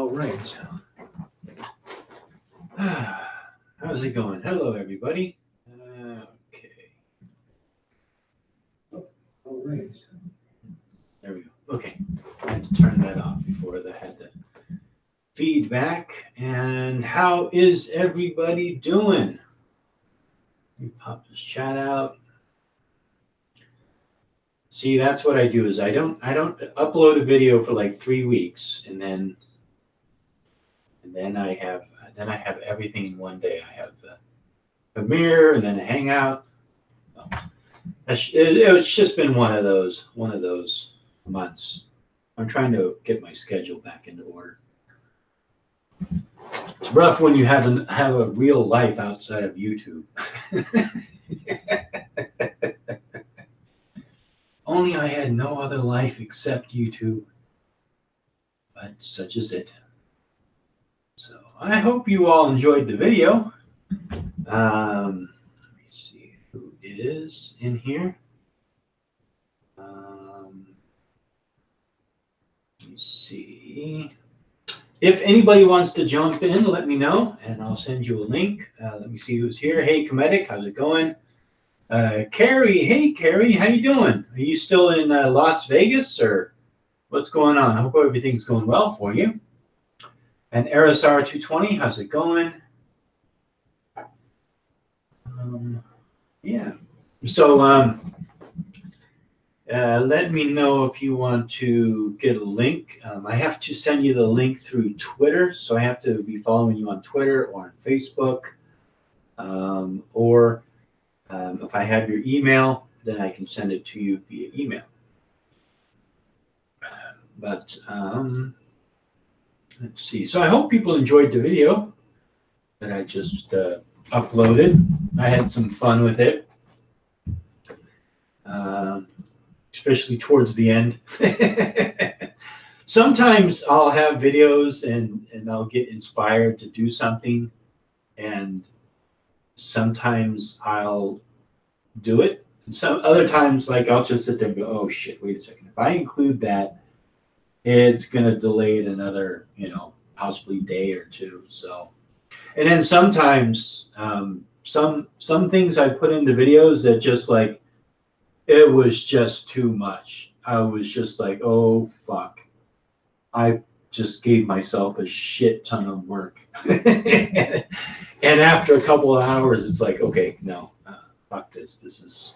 All right. How's it going? Hello, everybody. Okay. All right. There we go. Okay. I had to turn that off before I had the feedback. And how is everybody doing? Let me pop this chat out. See, that's what I do is I don't upload a video for like 3 weeks and then I have everything in one day. I have the Premiere and then a Hangout. It's just been one of those months. I'm trying to get my schedule back into order. It's rough when you have a real life outside of YouTube. Only I had no other life except YouTube. But such is it. So I hope you all enjoyed the video. Let me see who is in here. Let me see. If anybody wants to jump in, let me know, and I'll send you a link. Let me see who's here. Hey, Comedic, how's it going? Carrie, hey, Carrie, how you doing? Are you still in Las Vegas, or what's going on? I hope everything's going well for you. And RSR220, how's it going? Yeah. So let me know if you want to get a link. I have to send you the link through Twitter, so I have to be following you on Twitter or on Facebook. Or if I have your email, then I can send it to you via email. But let's see. So I hope people enjoyed the video that I just uploaded. I had some fun with it, especially towards the end. Sometimes I'll have videos and I'll get inspired to do something, and sometimes I'll do it. And some other times, like, I'll just sit there and go, oh shit, wait a second. If I include that, it's going to delay it another, possibly day or two. So, and then sometimes some things I put into videos that just like, it was just too much. I was just like, oh fuck. I just gave myself a shit ton of work. And after a couple of hours, it's like, okay, no, fuck this. This is,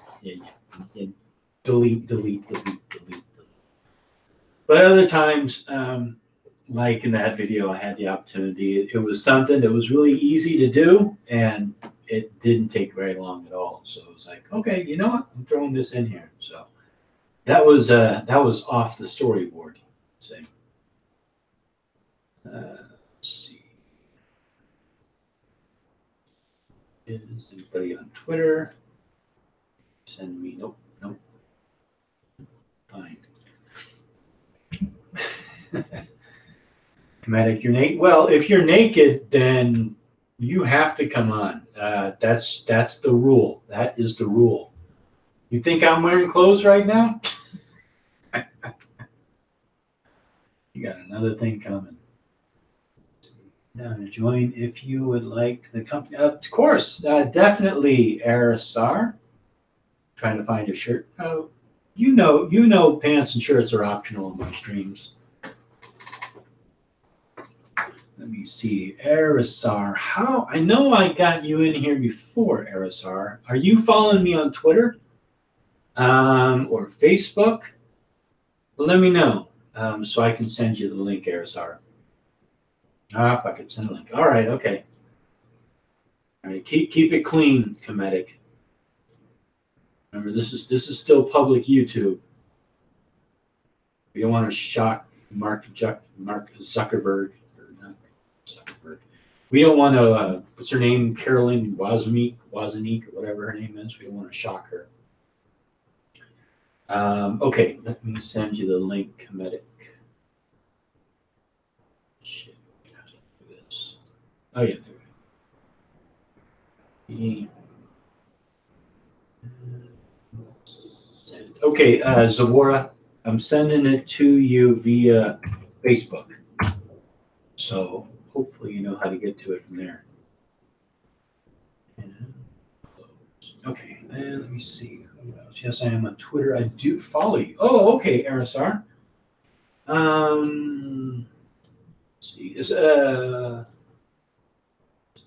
delete. But other times, like in that video, I had the opportunity. It was something that was really easy to do, and it didn't take very long at all. So it was like, okay, you know what? I'm throwing this in here. So that was off the storyboard. Say, let's see. Is anybody on Twitter? Send me. Nope. Fine. Comedic, you're naked. Well, if you're naked, then you have to come on. That's the rule. That is the rule. You think I'm wearing clothes right now? You got another thing coming. Now to join if you would like the company. Of course, definitely, Arisar. Trying to find a shirt. Oh, you know, pants and shirts are optional in my streams. Let me see, Arisar. How? I know I got you in here before, Arisar. Are you following me on Twitter or Facebook? Well, let me know so I can send you the link, Arisar. If I could send a link. All right, okay. All right, keep it clean, Comedic. Remember, this is still public YouTube. We don't want to shock Mark Zuckerberg. We don't want to, what's her name? Carolyn Wozniak, or whatever her name is. We don't want to shock her. Okay, let me send you the link, Comedic. Shit, how do I do this? Oh, yeah, there we go. Okay, Zavora, I'm sending it to you via Facebook. So hopefully you know how to get to it from there. And okay, and let me see. Who else? Yes, I am on Twitter. I do follow you. Oh, okay, Arisar. Let's see,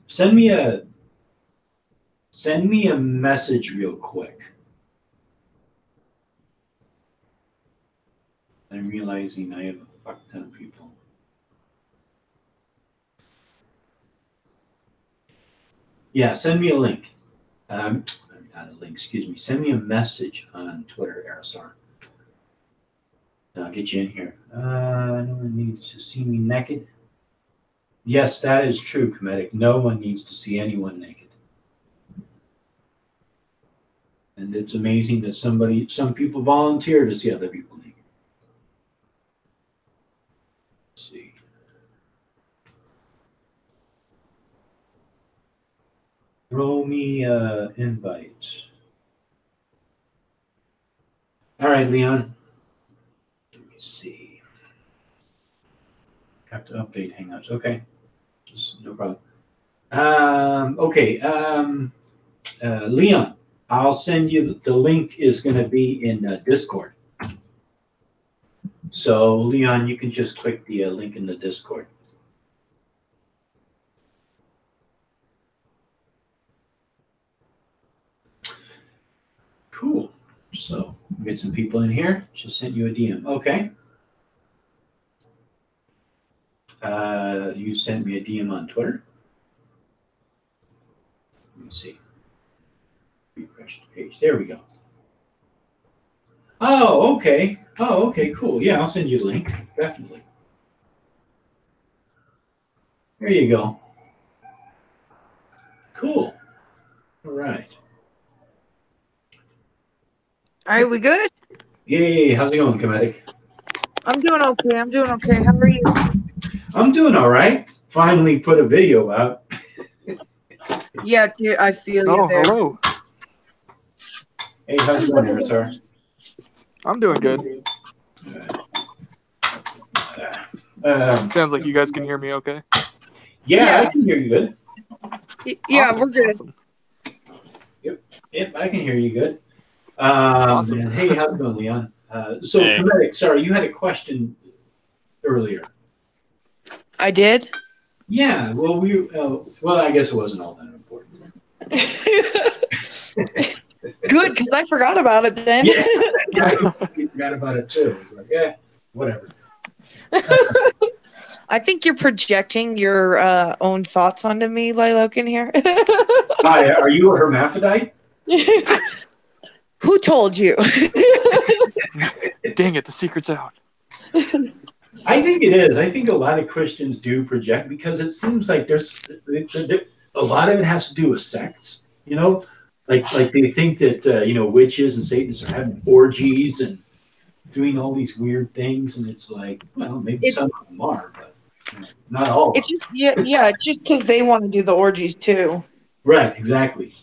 send me a message real quick. I'm realizing I have a fuck ton of people. Yeah, send me a link. Not a link, excuse me. Send me a message on Twitter, Arisar. I'll get you in here. No one needs to see me naked. Yes, that is true, Comedic. No one needs to see anyone naked. And it's amazing that some people volunteer to see other people naked. Let's see. Throw me invites. All right, Leon. Let me see. Have to update Hangouts. Okay. Just no problem. Okay. Leon, I'll send you the link is going to be in Discord. So, Leon, you can just click the link in the Discord. Cool. So, we'll get some people in here. Just sent you a DM. Okay. You sent me a DM on Twitter. Let me see. Refresh the page. There we go. Oh, okay. Oh, okay, cool. Yeah, I'll send you the link. Definitely. There you go. Cool. All right. All right, we good? Yay. How's it going, Comedic? I'm doing okay. How are you? I'm doing all right. Finally put a video out. Yeah, dude, I feel you there. Hello. Hey, how's it going, Arisar? I'm doing good. Sounds like you guys can hear me okay. Yeah, I can hear you good. Yeah, Awesome, we're good. Awesome. Yep, I can hear you good. Awesome. Hey, how's it going, Leon? So, Hey. Comedic, sorry, you had a question earlier. I did? Yeah, well, I guess it wasn't all that important. Good, because I forgot about it then. Yeah, I forgot about it too. Like, yeah, whatever. I think you're projecting your own thoughts onto me, Lilokin here. Hi, are you a hermaphrodite? Who told you? Dang it, the secret's out. I think it is. I think a lot of Christians do project because it seems like there's a lot of it has to do with sex. You know, like they think that witches and Satanists are having orgies and doing all these weird things, and it's like, well, maybe some of them are, but not all. It's just it's just because they want to do the orgies too. Right, exactly.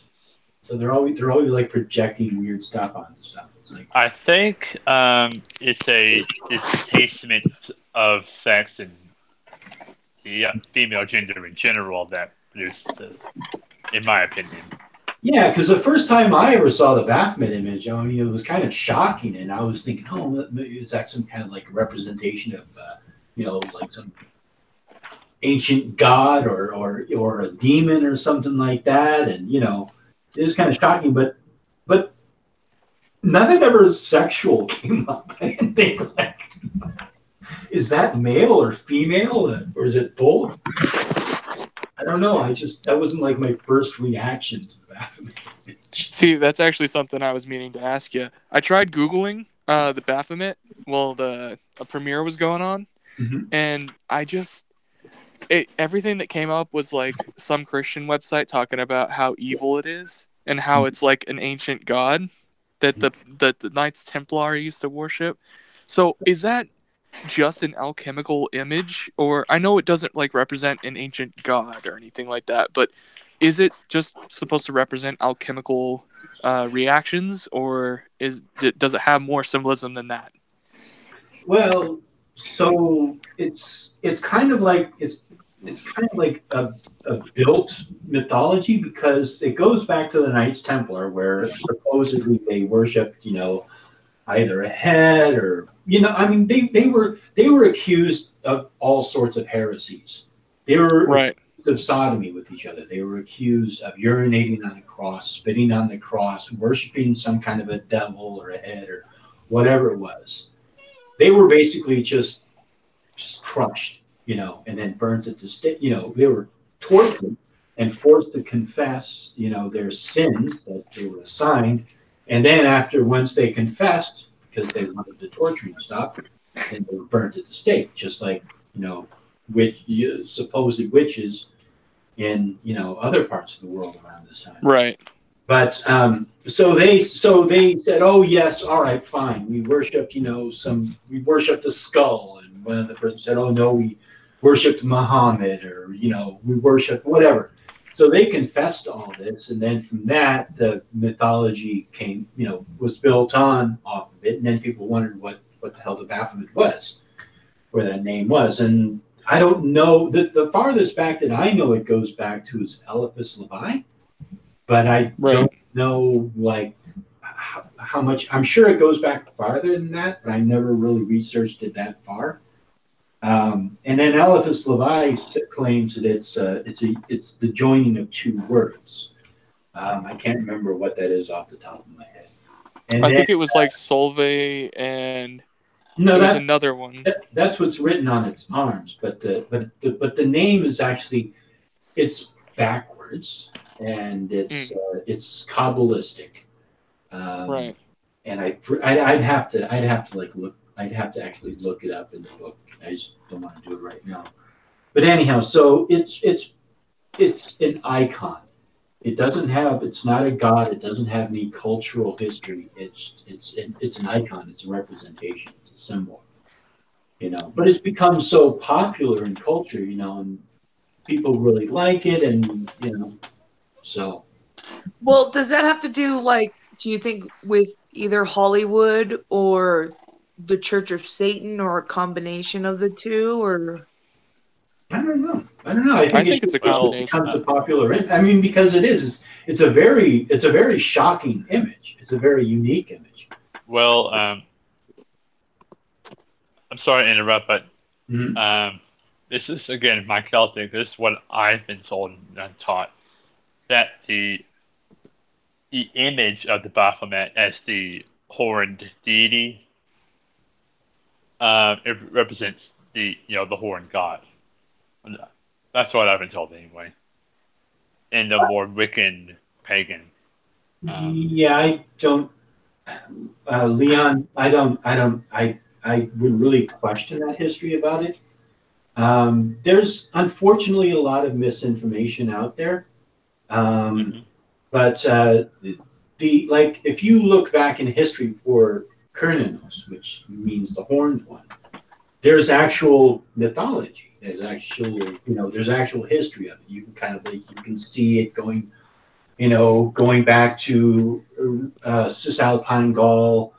So they're always like projecting weird stuff onto stuff. It's like, I think it's a distastement of sex and the female gender in general that produces this, in my opinion. yeah, because the first time I ever saw the Baphomet image, I mean, it was kind of shocking, and I was thinking, oh, is that some kind of like representation of, like some ancient god or a demon or something like that? And it was kind of shocking, but nothing ever sexual came up. I didn't think like, is that male or female or is it both? I don't know. That wasn't like my first reaction to the Baphomet image. See, that's actually something I was meaning to ask you. I tried Googling the Baphomet while a premiere was going on, and everything that came up was like some Christian website talking about how evil it is and how it's like an ancient god that the Knights Templar used to worship. So is that just an alchemical image? Or I know it doesn't like represent an ancient god or anything like that, but is it just supposed to represent alchemical reactions, or does it have more symbolism than that? Well, so it's kind of like a built mythology because it goes back to the Knights Templar where supposedly they worshipped, either a head or I mean they were accused of all sorts of heresies. They were Right. accused of sodomy with each other. They were accused of urinating on the cross, spitting on the cross, worshiping some kind of a devil or a head or whatever it was. They were basically just crushed, and then burnt at the stake. They were tortured and forced to confess, their sins that they were assigned. And then once they confessed, because they wanted the torturing to stop, then they were burnt at the stake, just like, supposed witches in, other parts of the world around this time. Right. But so they said, oh yes, all right, fine. We worshipped, we worshipped a skull, and one of the person said, oh no, we worshipped Muhammad, or we worshipped whatever. So they confessed all this, and then from that, the mythology came, was built on off of it, and then people wondered what the hell the Baphomet was, where that name was, and I don't know. The farthest back that I know it goes back to is Eliphas Levi. But I don't know, how much. I'm sure it goes back farther than that, but I never really researched it that far. And then Eliphas Levi claims that it's the joining of two words. I can't remember what that is off the top of my head. And I think it was like Solvay and no, there's another one. That's what's written on its arms, but the name is actually it's backwards. And it's Kabbalistic, right? And I'd have to actually look it up in the book. I just don't want to do it right now. But anyhow, so it's an icon. It's not a god. It doesn't have any cultural history. It's an icon. It's a representation. It's a symbol. But it's become so popular in culture. And people really like it, and So, well, does that have to do, do you think, with either Hollywood or the Church of Satan, or a combination of the two, or? I don't know. I think it's a combination. It becomes a popular. I mean, because it is. It's a very shocking image. It's a very unique image. Well, I'm sorry to interrupt, but this is again my Celtic. This is what I've been told and taught. That the image of the Baphomet as the horned deity, it represents the horned god. That's what I've been told anyway. In the more Wiccan pagan. Yeah, I don't, Leon. I would really question that history about it. There's unfortunately a lot of misinformation out there. But if you look back in history for Kerninos, which means the horned one, there's actual mythology. There's actual history of it. You can can see it going back to Cisalpine Gaul.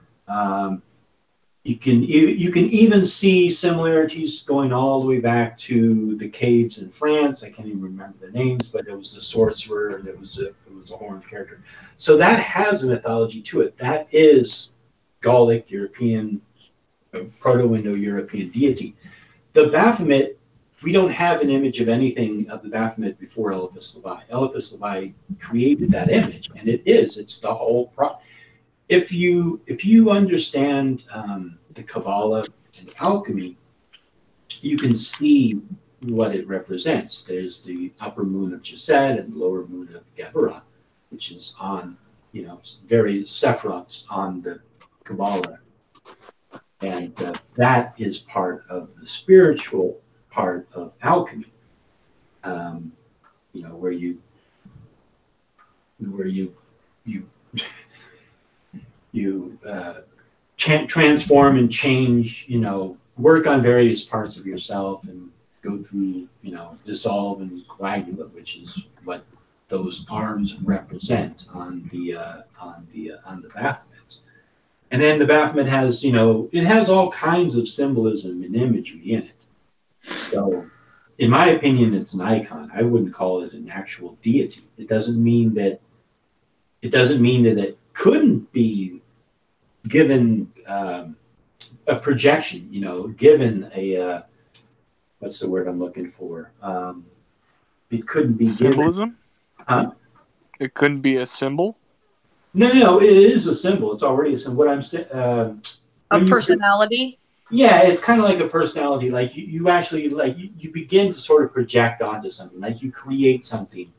You can even see similarities going all the way back to the caves in France. I can't even remember the names, but it was a sorcerer and it was a horned character. So that has a mythology to it. That is Gallic, European, Proto-Indo-European deity. The Baphomet, we don't have an image of anything of the Baphomet before Eliphas Levi. Eliphas Levi created that image, and it's the whole If you understand the Kabbalah and alchemy, you can see what it represents. There's the upper moon of Chesed and the lower moon of Geburah, which is on, very Sephiroths on the Kabbalah. And that is part of the spiritual part of alchemy, where you transform and change, work on various parts of yourself and go through, dissolve and coagulate, which is what those arms represent on the Baphomets. And then the Baphomet has, it has all kinds of symbolism and imagery in it. So, in my opinion, it's an icon. I wouldn't call it an actual deity. It doesn't mean that it couldn't be given a projection, given a what's the word I'm looking for? It couldn't be symbolism. Huh? It couldn't be a symbol. No, it is a symbol. It's already a symbol. What I'm saying, a personality. Yeah, it's kind of like a personality. Like you actually you begin to sort of project onto something. Like you create something,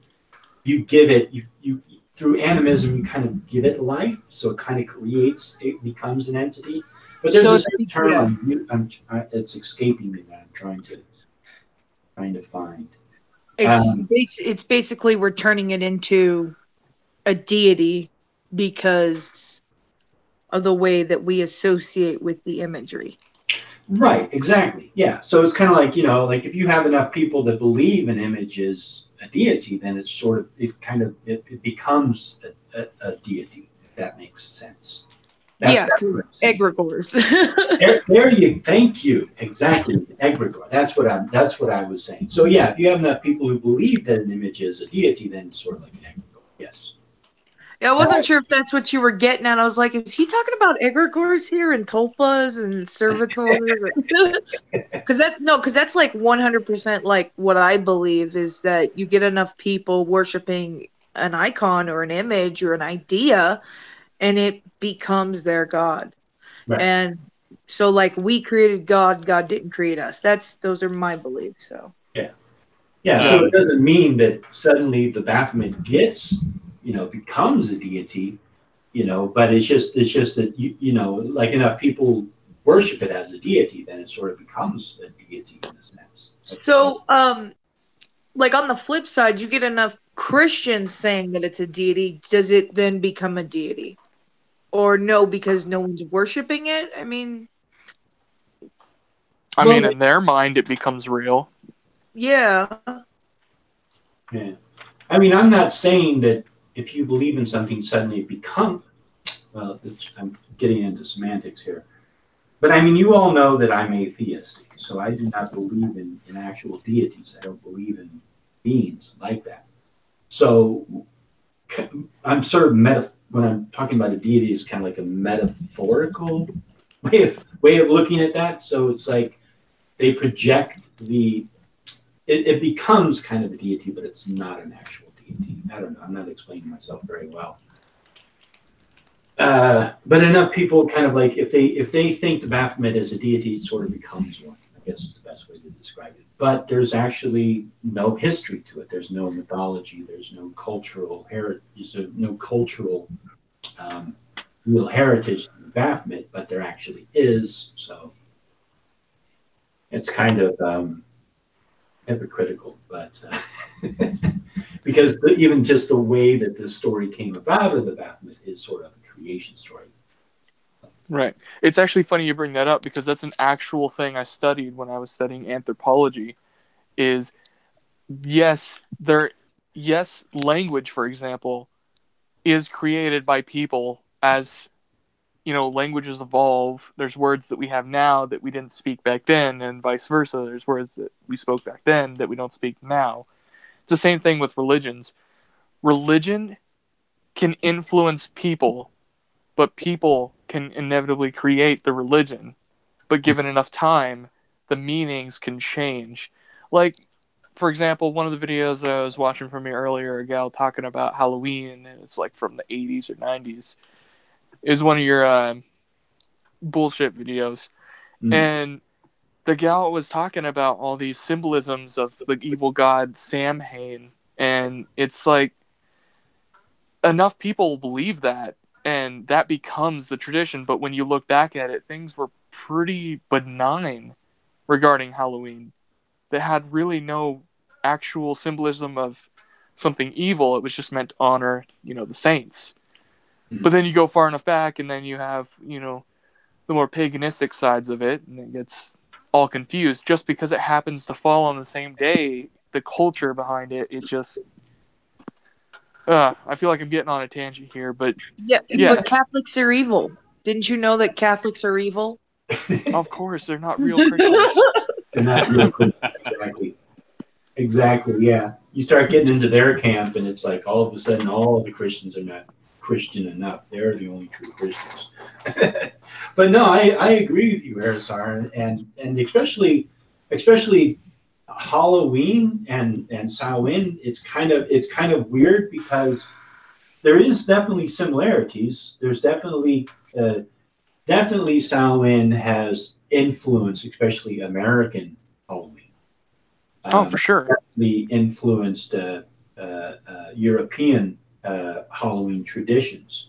you give it you through animism. You kind of give it life, so it kind of creates. It becomes an entity. But there's a term. It's escaping me that I'm trying to find. It's basically we're turning it into a deity because of the way that we associate with the imagery. Right, exactly. Yeah. So it's kind of like, like if you have enough people that believe an image is a deity, then it's sort of, it becomes a deity, if that makes sense. That's egregores. Thank you. Exactly. Egregore. That's what I was saying. So yeah, if you have enough people who believe that an image is a deity, then it's sort of like an egregore. Yes. Yeah, I wasn't sure if that's what you were getting at. I was like, is he talking about egregores here and tulpas and servitors? Because that's like 100% like what I believe is that you get enough people worshiping an icon or an image or an idea, and it becomes their god. Right. And so, like, we created God. God didn't create us. Those are my beliefs. So yeah. So it doesn't mean that suddenly the Baphomet becomes a deity, but it's just that like enough people worship it as a deity, then it sort of becomes a deity in a sense. So, like on the flip side, you get enough Christians saying that it's a deity. Does it then become a deity, or no? Because no one's worshiping it. I mean, in their mind, it becomes real. Yeah. Yeah. I mean, I'm not saying that if you believe in something, suddenly it becomes, I'm getting into semantics here. But I mean, you all know that I'm atheist, so I do not believe in actual deities. I don't believe in beings like that. So I'm sort of when I'm talking about a deity, it's kind of like a metaphorical way of looking at that. So it's like they project it becomes kind of a deity, but it's not an actual deity. I don't know. I'm not explaining myself very well. But enough people kind of like if they think the Baphomet is a deity, it sort of becomes one. I guess is the best way to describe it. But there's actually no history to it. There's no mythology. There's no cultural heritage. There's no cultural real heritage to the Baphomet, but there actually is. So it's kind of hypocritical, but because even just the way that the story came about of the Baphomet is sort of a creation story. Right. It's actually funny you bring that up because that's an actual thing I studied when I was studying anthropology. Is language, for example, is created by people as languages evolve. There's words that we have now that we didn't speak back then, and vice versa. There's words that we spoke back then that we don't speak now. It's the same thing with religions. Religion can influence people, but people can inevitably create the religion. But given enough time, the meanings can change. Like, for example, one of the videos I was watching from you earlier, a gal talking about Halloween, and it's like from the 80s or 90s. It was one of your bullshit videos. Mm. And the gal was talking about all these symbolisms of the evil god Samhain. And it's like, enough people believe that, and that becomes the tradition. But when you look back at it, things were pretty benign regarding Halloween. That had really no actual symbolism of something evil. It was just meant to honor, the saints. But then you go far enough back, and then you have, the more paganistic sides of it, and it gets all confused. Just because it happens to fall on the same day, the culture behind it, it just... I feel like I'm getting on a tangent here, but... Yeah, but Catholics are evil. Didn't you know that Catholics are evil? Of course, they're not real Christians. They're not real Christians. Exactly. Yeah. You start getting into their camp, and it's like all of a sudden, all of the Christians are not Christian enough. They're the only true Christians. But no, I agree with you, Arisar, and especially Halloween and Samhain. It's kind of weird because there is definitely similarities. There's definitely Samhain has influence, especially American Halloween. Oh, for sure. Definitely influenced European Halloween traditions.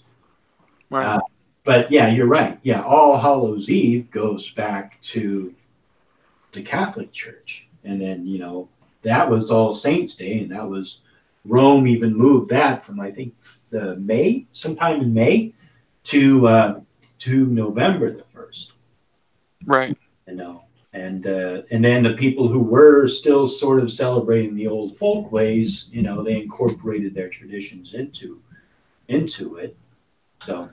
Right. But yeah, you're right. Yeah, All Hallows Eve goes back to the Catholic Church, and then that was All Saints Day, and that was Rome even moved that from I think sometime in May to November the 1st. Right. And then the people who were still sort of celebrating the old folk ways, they incorporated their traditions into it. So,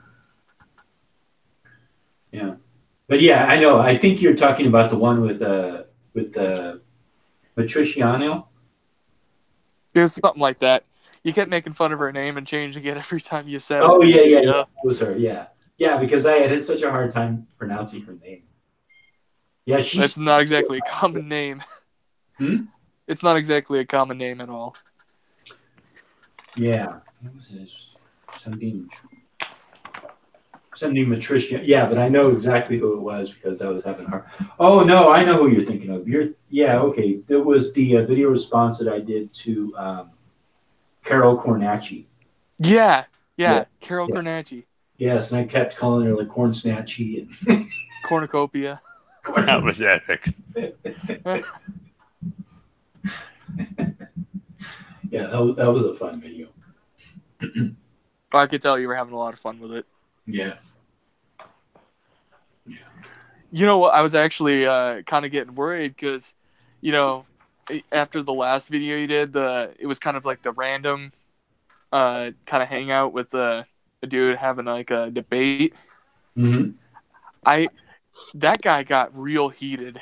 yeah. But yeah, I know. I think you're talking about the one with Patriciano. It was something like that. You kept making fun of her name and changing it every time you said Oh, it. yeah. It was her, yeah. Yeah, because I had such a hard time pronouncing her name. Yeah, That's not exactly a common name. It's not exactly a common name at all. Yeah. What was this? Something Matricia. Yeah, but I know exactly who it was because I was having hard. Oh no, I know who you're thinking of. Okay. It was the video response that I did to Carol Cornacci. Yeah, Carol Cornacci. Yes, and I kept calling her like Corn Snatchy and Cornucopia. That was epic. Yeah, that was a fun video. I could tell you were having a lot of fun with it. Yeah. You know what? I was actually kind of getting worried because, after the last video you did, it was kind of like the random kind of hangout with a dude having like a debate. Mm-hmm. That guy got real heated,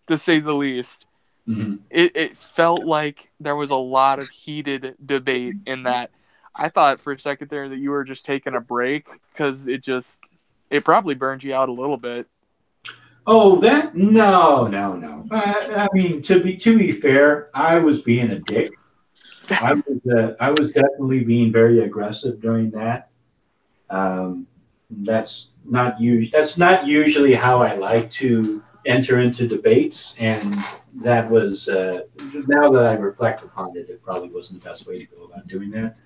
to say the least. Mm-hmm. It felt like there was a lot of heated debate in that. I thought for a second there that you were just taking a break because it probably burned you out a little bit. Oh, that no. I mean, to be fair, I was being a dick. I was definitely being very aggressive during that. That's not usually how I like to enter into debates, and that was now that I reflect upon it, it probably wasn't the best way to go about doing that.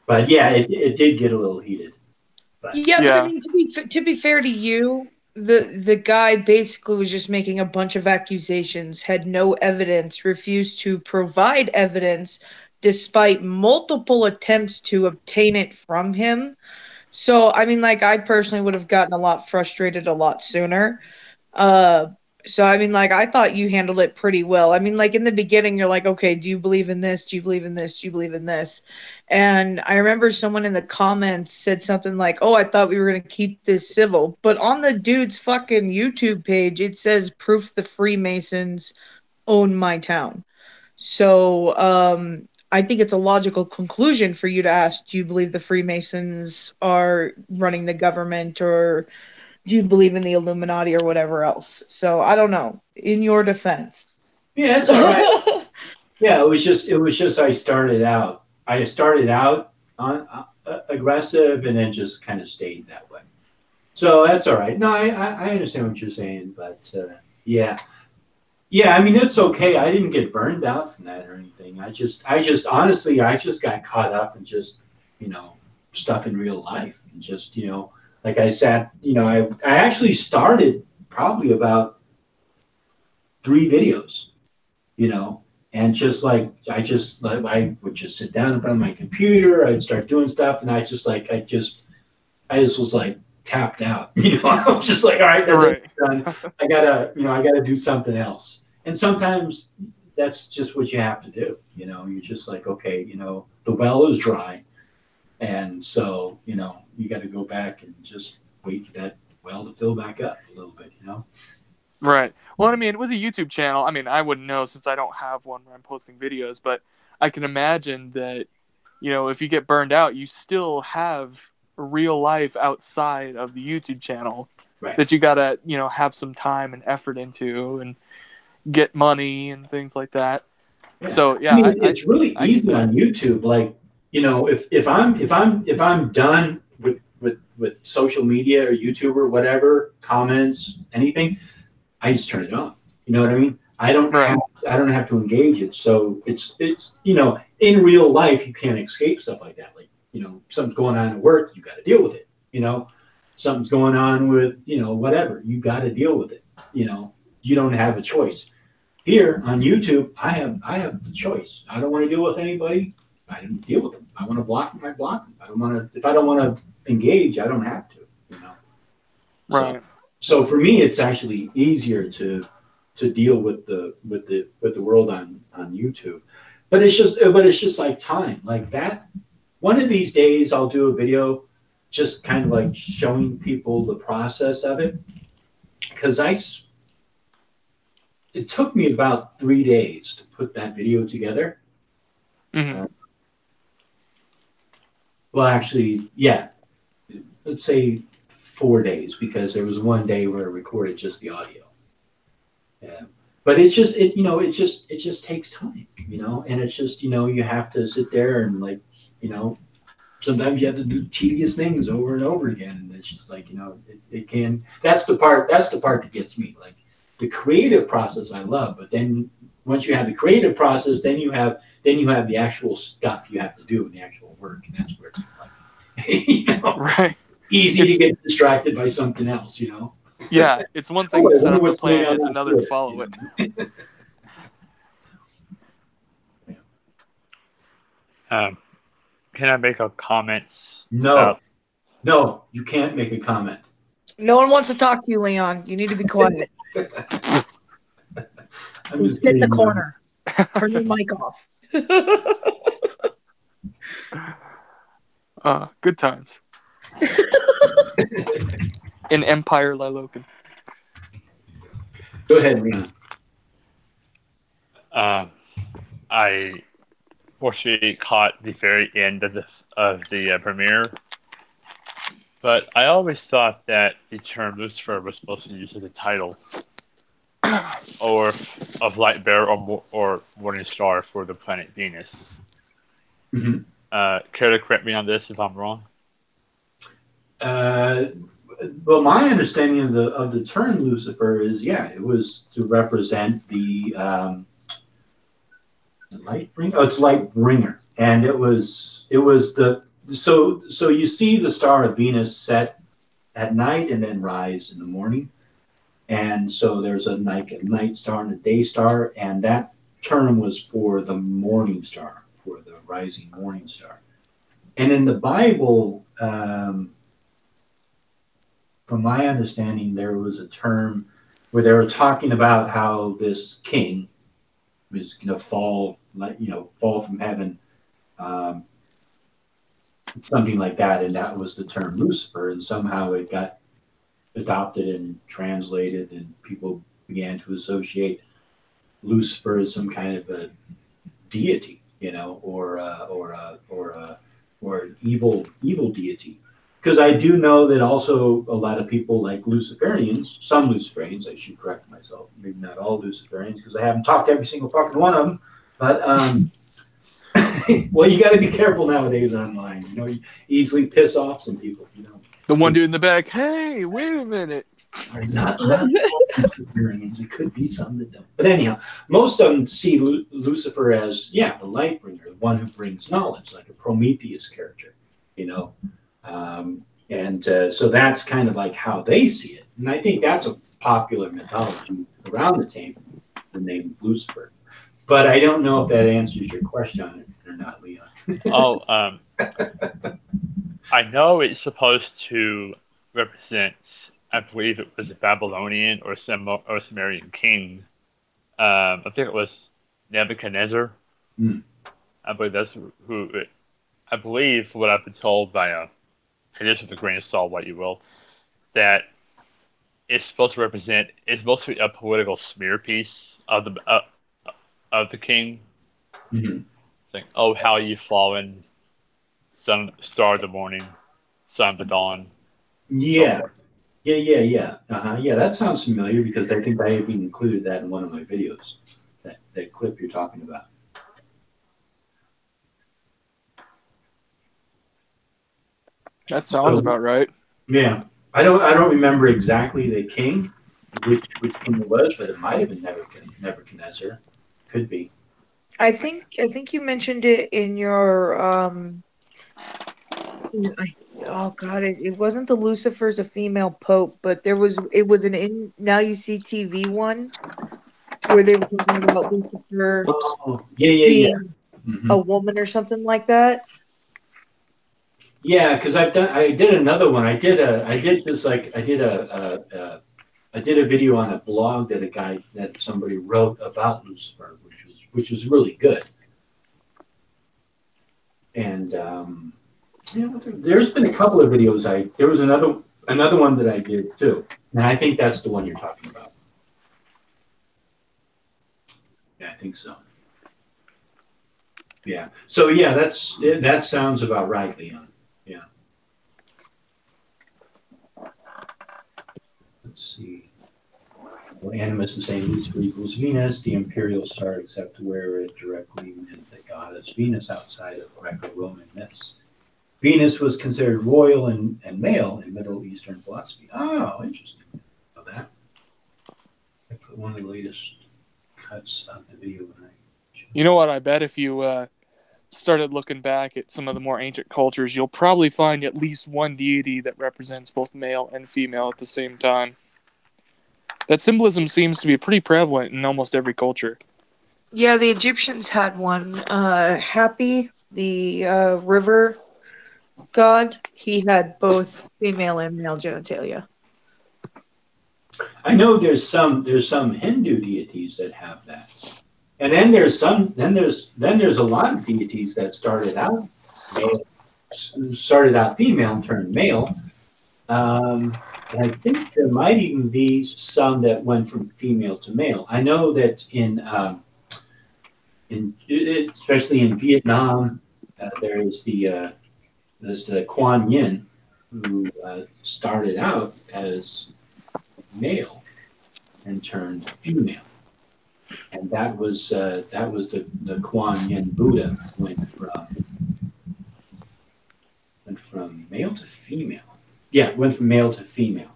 But yeah, it did get a little heated. But. Yeah, but I mean, to be fair to you, the guy basically was just making a bunch of accusations, had no evidence, refused to provide evidence despite multiple attempts to obtain it from him. So, I mean, like, I personally would have gotten a lot frustrated a lot sooner. So, I mean, like, I thought you handled it pretty well. I mean, like, in the beginning, you're like, okay, do you believe in this? Do you believe in this? Do you believe in this? And I remember someone in the comments said something like, oh, I thought we were going to keep this civil. But on the dude's fucking YouTube page, it says proof the Freemasons own my town. So, I think it's a logical conclusion for you to ask, do you believe the Freemasons are running the government, or do you believe in the Illuminati or whatever else? So I don't know. In your defense. Yeah, it's all right. Yeah, it was just I started out on aggressive and then just kind of stayed that way. So that's all right. No, I understand what you're saying, but yeah. I mean, it's okay. I didn't get burned out from that or anything. I just honestly got caught up in just stuff in real life and just like I said, I actually started probably about 3 videos, and just like I would just sit down in front of my computer, I'd start doing stuff, and I just was like tapped out. I was just like, all right, that's it, done. I gotta do something else. And sometimes that's just what you have to do. You're just like, okay, the well is dry, and so you got to go back and just wait for that well to fill back up a little bit, you know? Right. Well, I mean, with a YouTube channel, I mean, I wouldn't know since I don't have one where I'm posting videos, but I can imagine that, you know, if you get burned out, you still have real life outside of the YouTube channel Right. that you gotta, you know, have some time and effort into and get money and things like that. Yeah. So yeah, I mean, it's really I get easy that. on YouTube. Like, you know, if I'm done with social media or YouTube or whatever, comments, anything, I just turn it on. You know what I mean? I don't Right. have to engage it. So it's you know, in real life you can't escape stuff like that. Like, you know, something's going on at work, you got to deal with it. You know, something's going on with, you know, whatever, you got to deal with it. You know, you don't have a choice. Here on YouTube, I have the choice. I don't want to deal with anybody. I don't deal with them. I want to block them. I block them. I don't want to. If I don't want to engage, I don't have to. You know. Right. So for me, it's actually easier to deal with the world on YouTube. But it's just like time, like that. One of these days, I'll do a video, just kind of like showing people the process of it, because it took me about 3 days to put that video together. Mm-hmm. Well, actually, yeah, let's say 4 days, because there was one day where I recorded just the audio. Yeah. But it's just it just takes time, you know, and it's just, you know, you have to sit there and, like, you know, sometimes you have to do tedious things over and over again, and it's just like, you know, it can. That's the part that gets me. Like, the creative process I love, but then once you have the creative process, then you have the actual stuff you have to do in the actual work, and that's where it's like, you know, Right. easy to get distracted by something else, you know. Yeah, it's one thing to set up the plan, it's another to follow it. Can I make a comment? No, you can't make a comment. No one wants to talk to you, Leon. You need to be quiet. I'm just Sit in the kidding, corner. Turn your mic off. Good times. In Empire Lilocan. Go ahead, Leon. I fortunately caught the very end of the premiere, but I always thought that the term Lucifer was supposed to be used as a title, or of light bearer or morning star for the planet Venus. Mm-hmm. Care to correct me on this if I'm wrong? Well, my understanding of the term Lucifer is, yeah, it was to represent the light bringer. Oh, it's light bringer, and it was the so you see the star of Venus set at night and then rise in the morning, and so there's a night star and a day star, and that term was for the morning star, for the rising morning star, and in the Bible. From my understanding, there was a term where they were talking about how this king was going to fall from heaven, something like that, and that was the term Lucifer, and somehow it got adopted and translated, and people began to associate Lucifer as some kind of a deity, you know, or an evil deity. Because I do know that also a lot of people like Luciferians, some Luciferians, I should correct myself, maybe not all Luciferians, because I haven't talked to every single fucking one of them, but well, you got to be careful nowadays online. You know, you easily piss off some people, you know. The one dude in the back, hey, wait a minute. Not Luciferians. It could be some that don't. But anyhow, most of them see Lucifer as, yeah, the light bringer, the one who brings knowledge, like a Prometheus character, you know. So that's kind of like how they see it. And I think that's a popular mythology around the name Lucifer. But I don't know if that answers your question or not, Leon. I know it's supposed to represent, I believe it was a Babylonian or Sumerian king. I think it was Nebuchadnezzar. Mm. I believe that's I believe what I've been told by and this with a grain of salt, what you will, that it's supposed to represent. It's supposed to be a political smear piece of the king. Mm-hmm. It's like, oh, how you've fallen, star of the morning, son of the dawn. Yeah. So Yeah. Yeah, that sounds familiar because I think I even included that in one of my videos. That clip you're talking about. That sounds about right. Yeah, I don't remember exactly the king, which king it was, but it might have been Nebuchadnezzar. Could be. I think you mentioned it in your oh god, it wasn't the Lucifer's a female pope, but it was an in Now You See TV one where they were talking about Lucifer Oh, yeah. being Mm-hmm. a woman or something like that. Yeah, because I did another one. I did a video on a blog that somebody wrote about Lucifer, which was really good. And there's been a couple of videos. There was another one that I did too, and I think that's the one you're talking about. Yeah, I think so. Yeah. So yeah, that sounds about right, Leon. Yeah. Let's see. Well, Animus is saying Lucifer equals Venus, the imperial star, except where it directly meant the goddess Venus outside of Greco-Roman myths. Venus was considered royal and male in Middle Eastern philosophy. Oh, interesting. Know that. I put one of the latest cuts of the video when You know what? I bet if you started looking back at some of the more ancient cultures, you'll probably find at least one deity that represents both male and female at the same time. That symbolism seems to be pretty prevalent in almost every culture. Yeah, the Egyptians had one. Happy, the river god, he had both female and male genitalia. I know there's some Hindu deities that have that, and then there's a lot of deities that started out female and turned male. And I think there might even be some that went from female to male. I know that especially in Vietnam, there's the Kuan Yin who started out as male and turned female, and that was the Kuan Yin Buddha went from male to female. Yeah, went from male to female.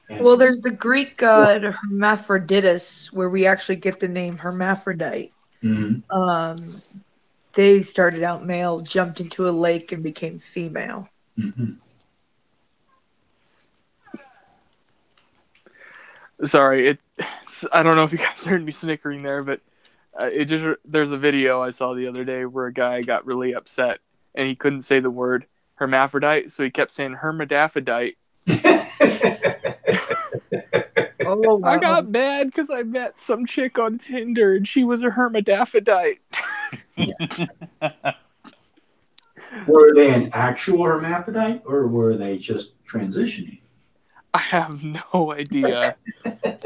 And Well, there's the Greek god Hermaphroditus, where we actually get the name hermaphrodite. Mm-hmm. They started out male, jumped into a lake, and became female. Mm-hmm. Sorry, I don't know if you guys heard me snickering there, but there's a video I saw the other day where a guy got really upset and he couldn't say the word hermaphrodite, so he kept saying hermaphrodite. Oh, wow. I got mad because I met some chick on Tinder and she was a hermaphrodite. Were they an actual hermaphrodite or were they just transitioning? I have no idea.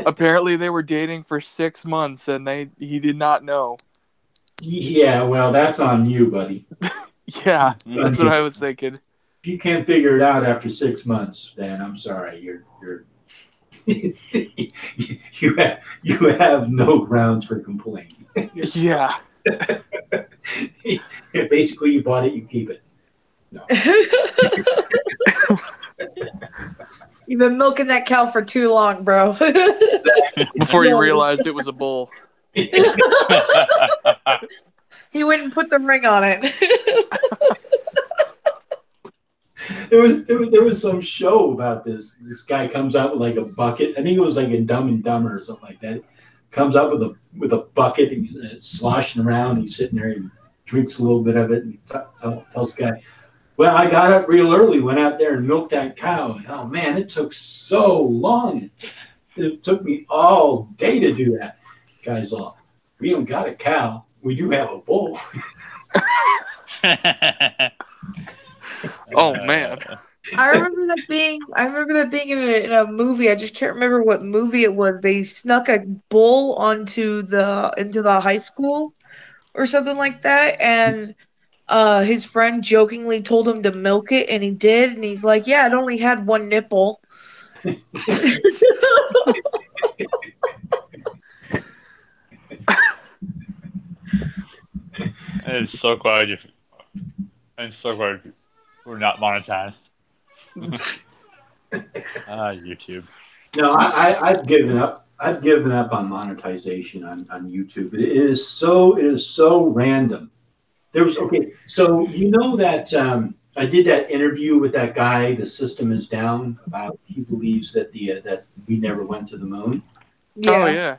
Apparently they were dating for 6 months and he did not know. Yeah, well, that's on you, buddy. Yeah, that's what I was thinking. If you can't figure it out after 6 months, then I'm sorry, you're you have no grounds for complaining. Yeah. Basically, you bought it, you keep it. No. You've been milking that cow for too long, bro. Before you realized it was a bull. He went and put the ring on it. There was some show about this. This guy comes out with like a bucket. I think it was like in Dumb and Dumber or something like that. Comes out with a bucket and sloshing around. He's sitting there and drinks a little bit of it and tells the guy, "Well, I got up real early, went out there and milked that cow. And oh man, it took so long. It took me all day to do that." The guy's all, "We don't got a cow. We do have a bull." Oh man. I remember that being in a movie. I just can't remember what movie it was. They snuck a bull onto into the high school or something like that, and his friend jokingly told him to milk it, and he did, and he's like, "Yeah, it only had one nipple." I'm so glad we're not monetized. YouTube. No, I've given up. I've given up on monetization on YouTube. It is so random. There was okay. So you know that I did that interview with that guy. The system is down. About he believes that that we never went to the moon. Oh Yeah. yeah.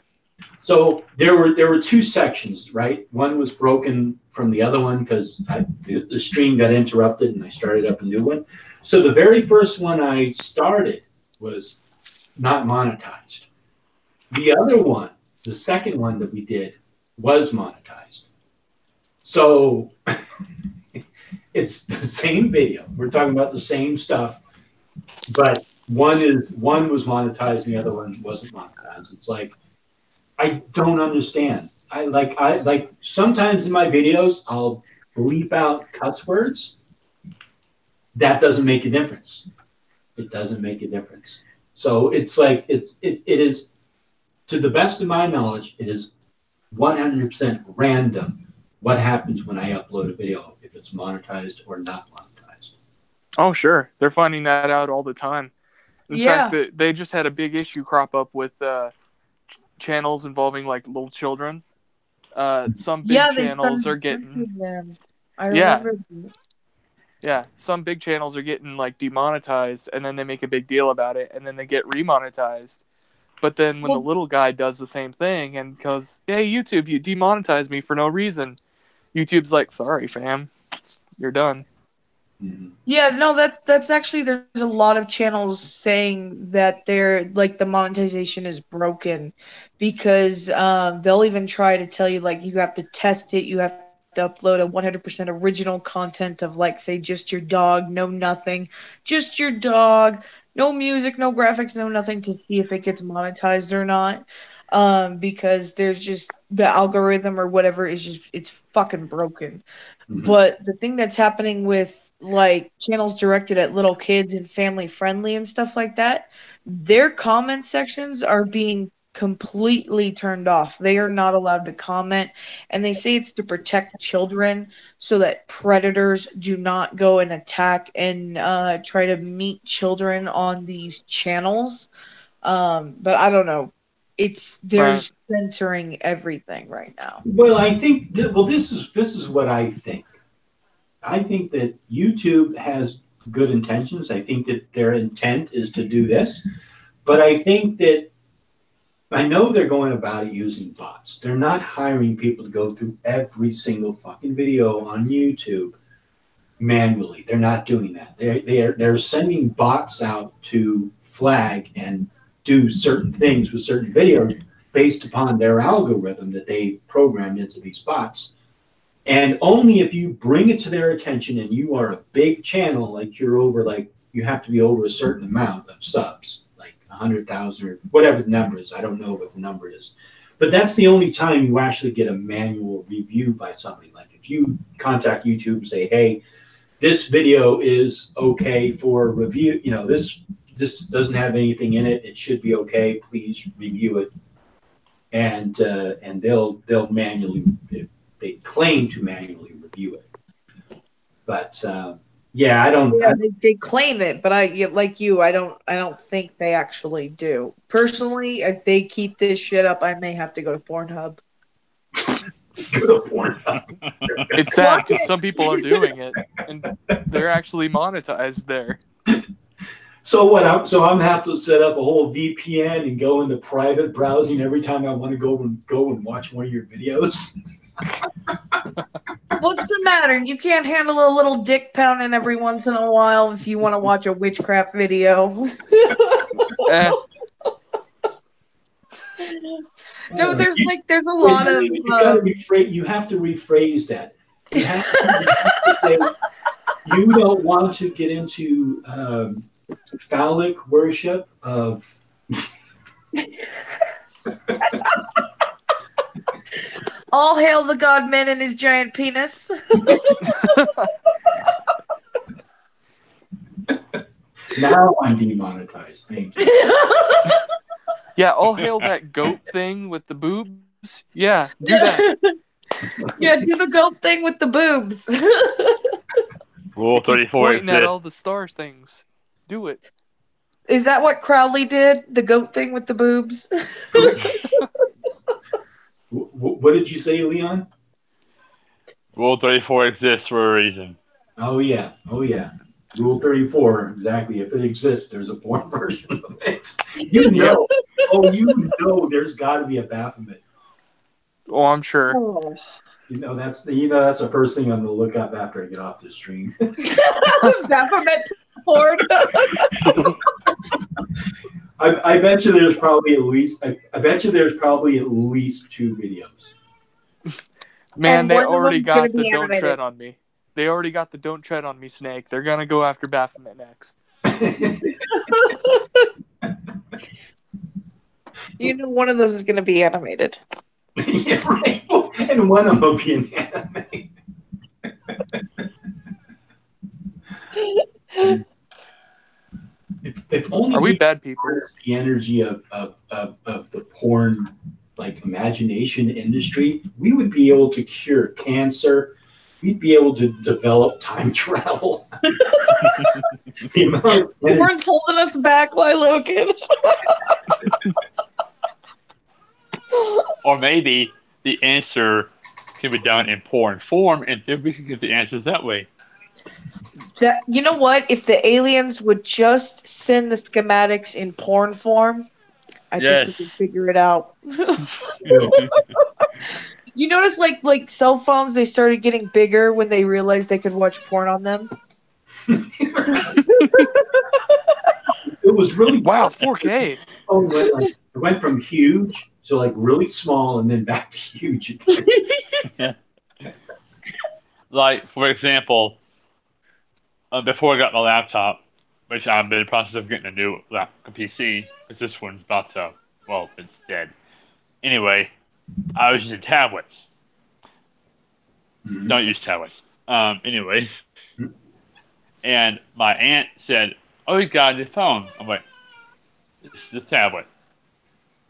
So there were two sections, right? One was broken from the other one because the stream got interrupted and I started up a new one. So the very first one I started was not monetized. The other one, the second one that we did, was monetized. So it's the same video. We're talking about the same stuff, but one was monetized and the other one wasn't monetized. It's like I don't understand. I like sometimes in my videos I'll bleep out cuss words. That doesn't make a difference. It doesn't make a difference. So it's like it is, to the best of my knowledge, it is 100% random what happens when I upload a video, if it's monetized or not monetized. Oh sure, they're finding that out all the time. In Yeah. fact, they just had a big issue crop up with channels involving like little children. Some big They channels started are getting censoring them. I Yeah. remember. Some big channels are getting like demonetized, and then they make a big deal about it, and then they get remonetized. But then when the little guy does the same thing and goes, "Hey YouTube, you demonetized me for no reason," YouTube's like, "Sorry, fam, you're done." Yeah, no, that's actually, there's a lot of channels saying that they're like the monetization is broken because they'll even try to tell you like you have to test it, you have to upload a 100% original content of like say just your dog, no nothing, just your dog, no music, no graphics, no nothing to see if it gets monetized or not. Because there's just the algorithm or whatever is just it's fucking broken. But the thing that's happening with like channels directed at little kids and family friendly and stuff like that, their comment sections are being completely turned off. They are not allowed to comment, and they say it's to protect children so that predators do not go and attack and try to meet children on these channels. But I don't know. They're Right. censoring everything right now. Well, I think this is what I think. I think that YouTube has good intentions. I think that their intent is to do this, but I think that I know they're going about it using bots. They're not hiring people to go through every single fucking video on YouTube manually. They're not doing that. They're sending bots out to flag and do certain things with certain videos based upon their algorithm that they programmed into these bots. And only if you bring it to their attention and you are a big channel, like you're over, like you have to be over a certain amount of subs, like 100,000 or whatever the number is. I don't know what the number is. But that's the only time you actually get a manual review by somebody. Like if you contact YouTube and say, hey, this video is okay for review, this doesn't have anything in it. It should be okay. Please review it. And they'll manually, they claim to manually review it, but I don't. Yeah, they claim it, but I don't think they actually do. Personally, if they keep this shit up, I may have to go to Pornhub. Go to Pornhub. It's sad because some people are doing it, and they're actually monetized there. So what? I'm gonna have to set up a whole VPN and go into private browsing every time I want to go and watch one of your videos. What's the matter? You can't handle a little dick pounding every once in a while if you want to watch a witchcraft video. No, there's a lot of. You have to rephrase that. You have to say, You don't want to get into phallic worship of. All hail the God Man and his giant penis. Now I'm demonetized. Thank you. Yeah, all hail that goat thing with the boobs. Yeah, do that. Yeah, do the goat thing with the boobs. Rule It keeps 34 pointing at all exists. the star things. Do it. Is that what Crowley did? The goat thing with the boobs? What did you say, Leon? Rule 34 exists for a reason. Oh yeah. Rule 34, exactly. If it exists, there's a porn version of it. You know. You know there's gotta be a Baphomet. Oh, I'm sure. Oh. That's the first thing I'm gonna look up after I get off the stream. Baphomet porn. I bet you there's probably at least I bet you there's probably at least 2 videos. Man, And they one of already them's gonna got the be don't animated. tread on me. They already got the don't tread on me snake. They're gonna go after Baphomet next. You know, one of those is gonna be animated. Yeah, right. And one of them will be an anime. If only Are we we bad people? harness the energy of the porn like imagination industry, we would be able to cure cancer. We'd be able to develop time travel. The amount of energy- Porn's holding us back, Logan. Or maybe the answer can be done in porn form, and then we can get the answers that way. You know what? If the aliens would just send the schematics in porn form, I think we could figure it out. You notice, like cell phones, they started getting bigger when they realized they could watch porn on them. It was really Wow, 4K. it went from huge to like really small and then back to huge again. Like, for example, before I got my laptop, which I'm in the process of getting a new PC, because this one's about to, well, it's dead. Anyway, I was using tablets. Mm-hmm. Don't use tablets. Anyway. And my aunt said, "Oh, you got a new phone." I'm like, "It's a tablet."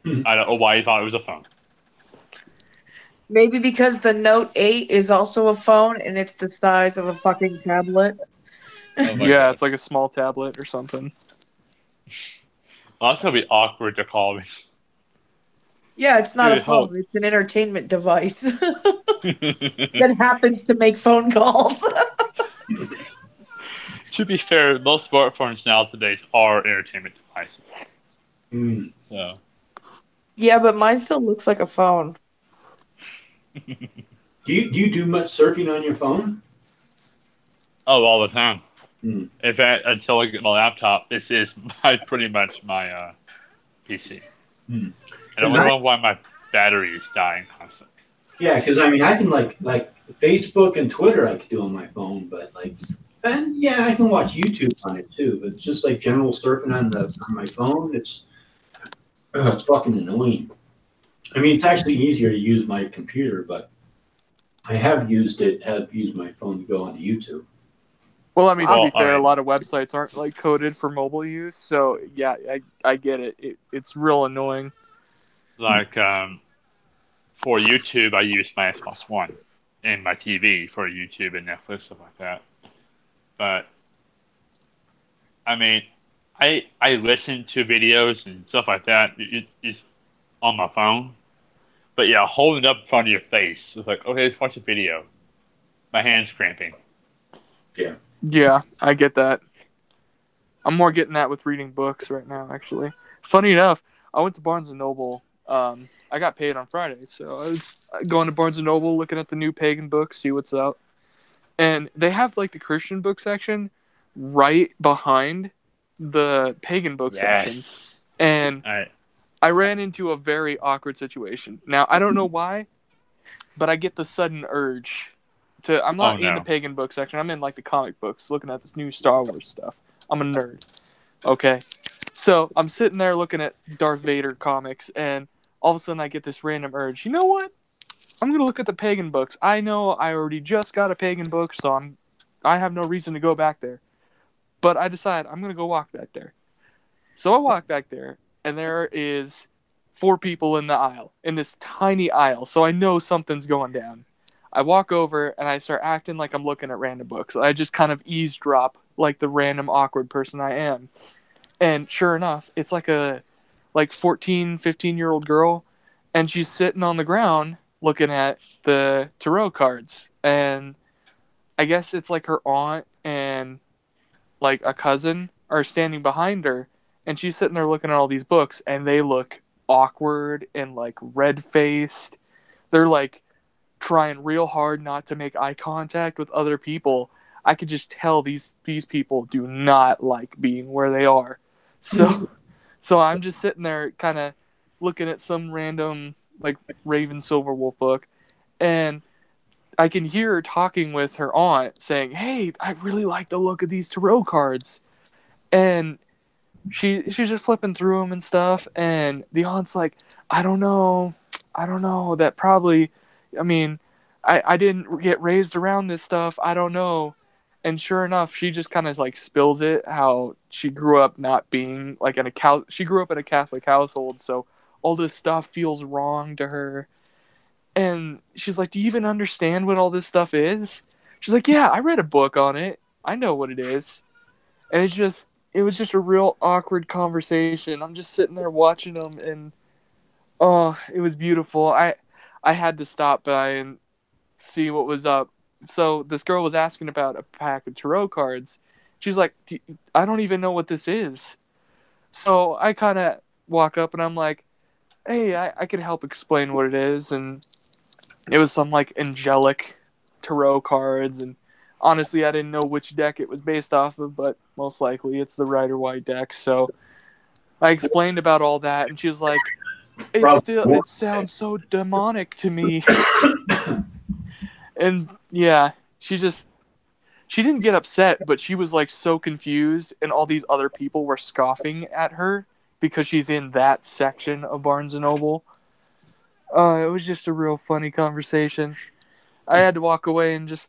Hmm. I don't know why you thought it was a phone. Maybe because the Note 8 is also a phone and it's the size of a fucking tablet. Oh my Yeah, God. it's like a small tablet or something. Well, that's gonna be awkward to call me. Yeah, it's not Dude, a phone. It's an entertainment device that happens to make phone calls. To be fair, most smartphones nowadays are entertainment devices. Mm. So. Yeah, but mine still looks like a phone. Do you do much surfing on your phone? Oh, all the time. Mm. In fact, until I get my laptop, this is pretty much my PC. Mm. And I don't know why my battery is dying constantly. Yeah, because I mean, I can like Facebook and Twitter, I can do on my phone, but and yeah, I can watch YouTube on it too. But just like general surfing on my phone, it's fucking annoying. I mean, it's actually easier to use my computer, but I have used my phone to go onto YouTube. Well, I mean, to be fair, I mean, a lot of websites aren't like coded for mobile use, so yeah, I get it. It's real annoying. like for YouTube, I use my Xbox One and my TV for YouTube and Netflix, stuff like that. But I mean, I listen to videos and stuff like that. It's on my phone. But yeah, holding it up in front of your face, it's like, okay, let's watch a video. My hand's cramping. Yeah. Yeah, I get that. I'm more getting that with reading books right now, actually. Funny enough, I went to Barnes & Noble. I got paid on Friday, so I was going to Barnes & Noble, looking at the new pagan books, see what's up. And they have, like, the Christian book section right behind the pagan book section. And I ran into a very awkward situation. Now, I don't know why, but I get the sudden urge to. I'm not Oh, in the no. pagan book section. I'm in like the comic books, looking at this new Star Wars stuff. I'm a nerd. Okay, so I'm sitting there looking at Darth Vader comics, and all of a sudden I get this random urge. You know what? I'm gonna look at the pagan books. I know I already just got a pagan book, so I have no reason to go back there. But I decide I'm gonna go walk back there. So I walk back there, and there is 4 people in the aisle, in this tiny aisle. So I know something's going down. I walk over and I start acting like I'm looking at random books. I just kind of eavesdrop like the random awkward person I am. And sure enough, it's like a 14, 15-year-old girl, and she's sitting on the ground looking at the tarot cards. And I guess it's like her aunt and like a cousin are standing behind her, and she's sitting there looking at all these books, and they look awkward and like red-faced. They're like trying real hard not to make eye contact with other people. I could just tell these people do not like being where they are. So I'm just sitting there kind of looking at some random like Raven Silverwolf book, and I can hear her talking with her aunt saying, "Hey, I really like the look of these tarot cards." And she's just flipping through them and stuff, and the aunt's like, I don't know, that probably, I mean, I didn't get raised around this stuff, I don't know. And sure enough, she just kind of like spills it, how she grew up not being like she grew up in a Catholic household, so all this stuff feels wrong to her. And she's like, do you even understand what all this stuff is? She's like, yeah, I read a book on it, I know what it is. And it was just a real awkward conversation. I'm just sitting there watching them, and oh, it was beautiful. I had to stop by and see what was up. So this girl was asking about a pack of tarot cards. She's like, I don't even know what this is. So I kind of walk up and I'm like, hey, I can help explain what it is. And it was some like angelic tarot cards, and honestly, I didn't know which deck it was based off of, but most likely it's the Rider-Waite deck. So I explained about all that, and she was like, it sounds so demonic to me. And yeah, she didn't get upset, but she was like so confused, and all these other people were scoffing at her because she's in that section of Barnes & Noble. It was just a real funny conversation. I had to walk away and just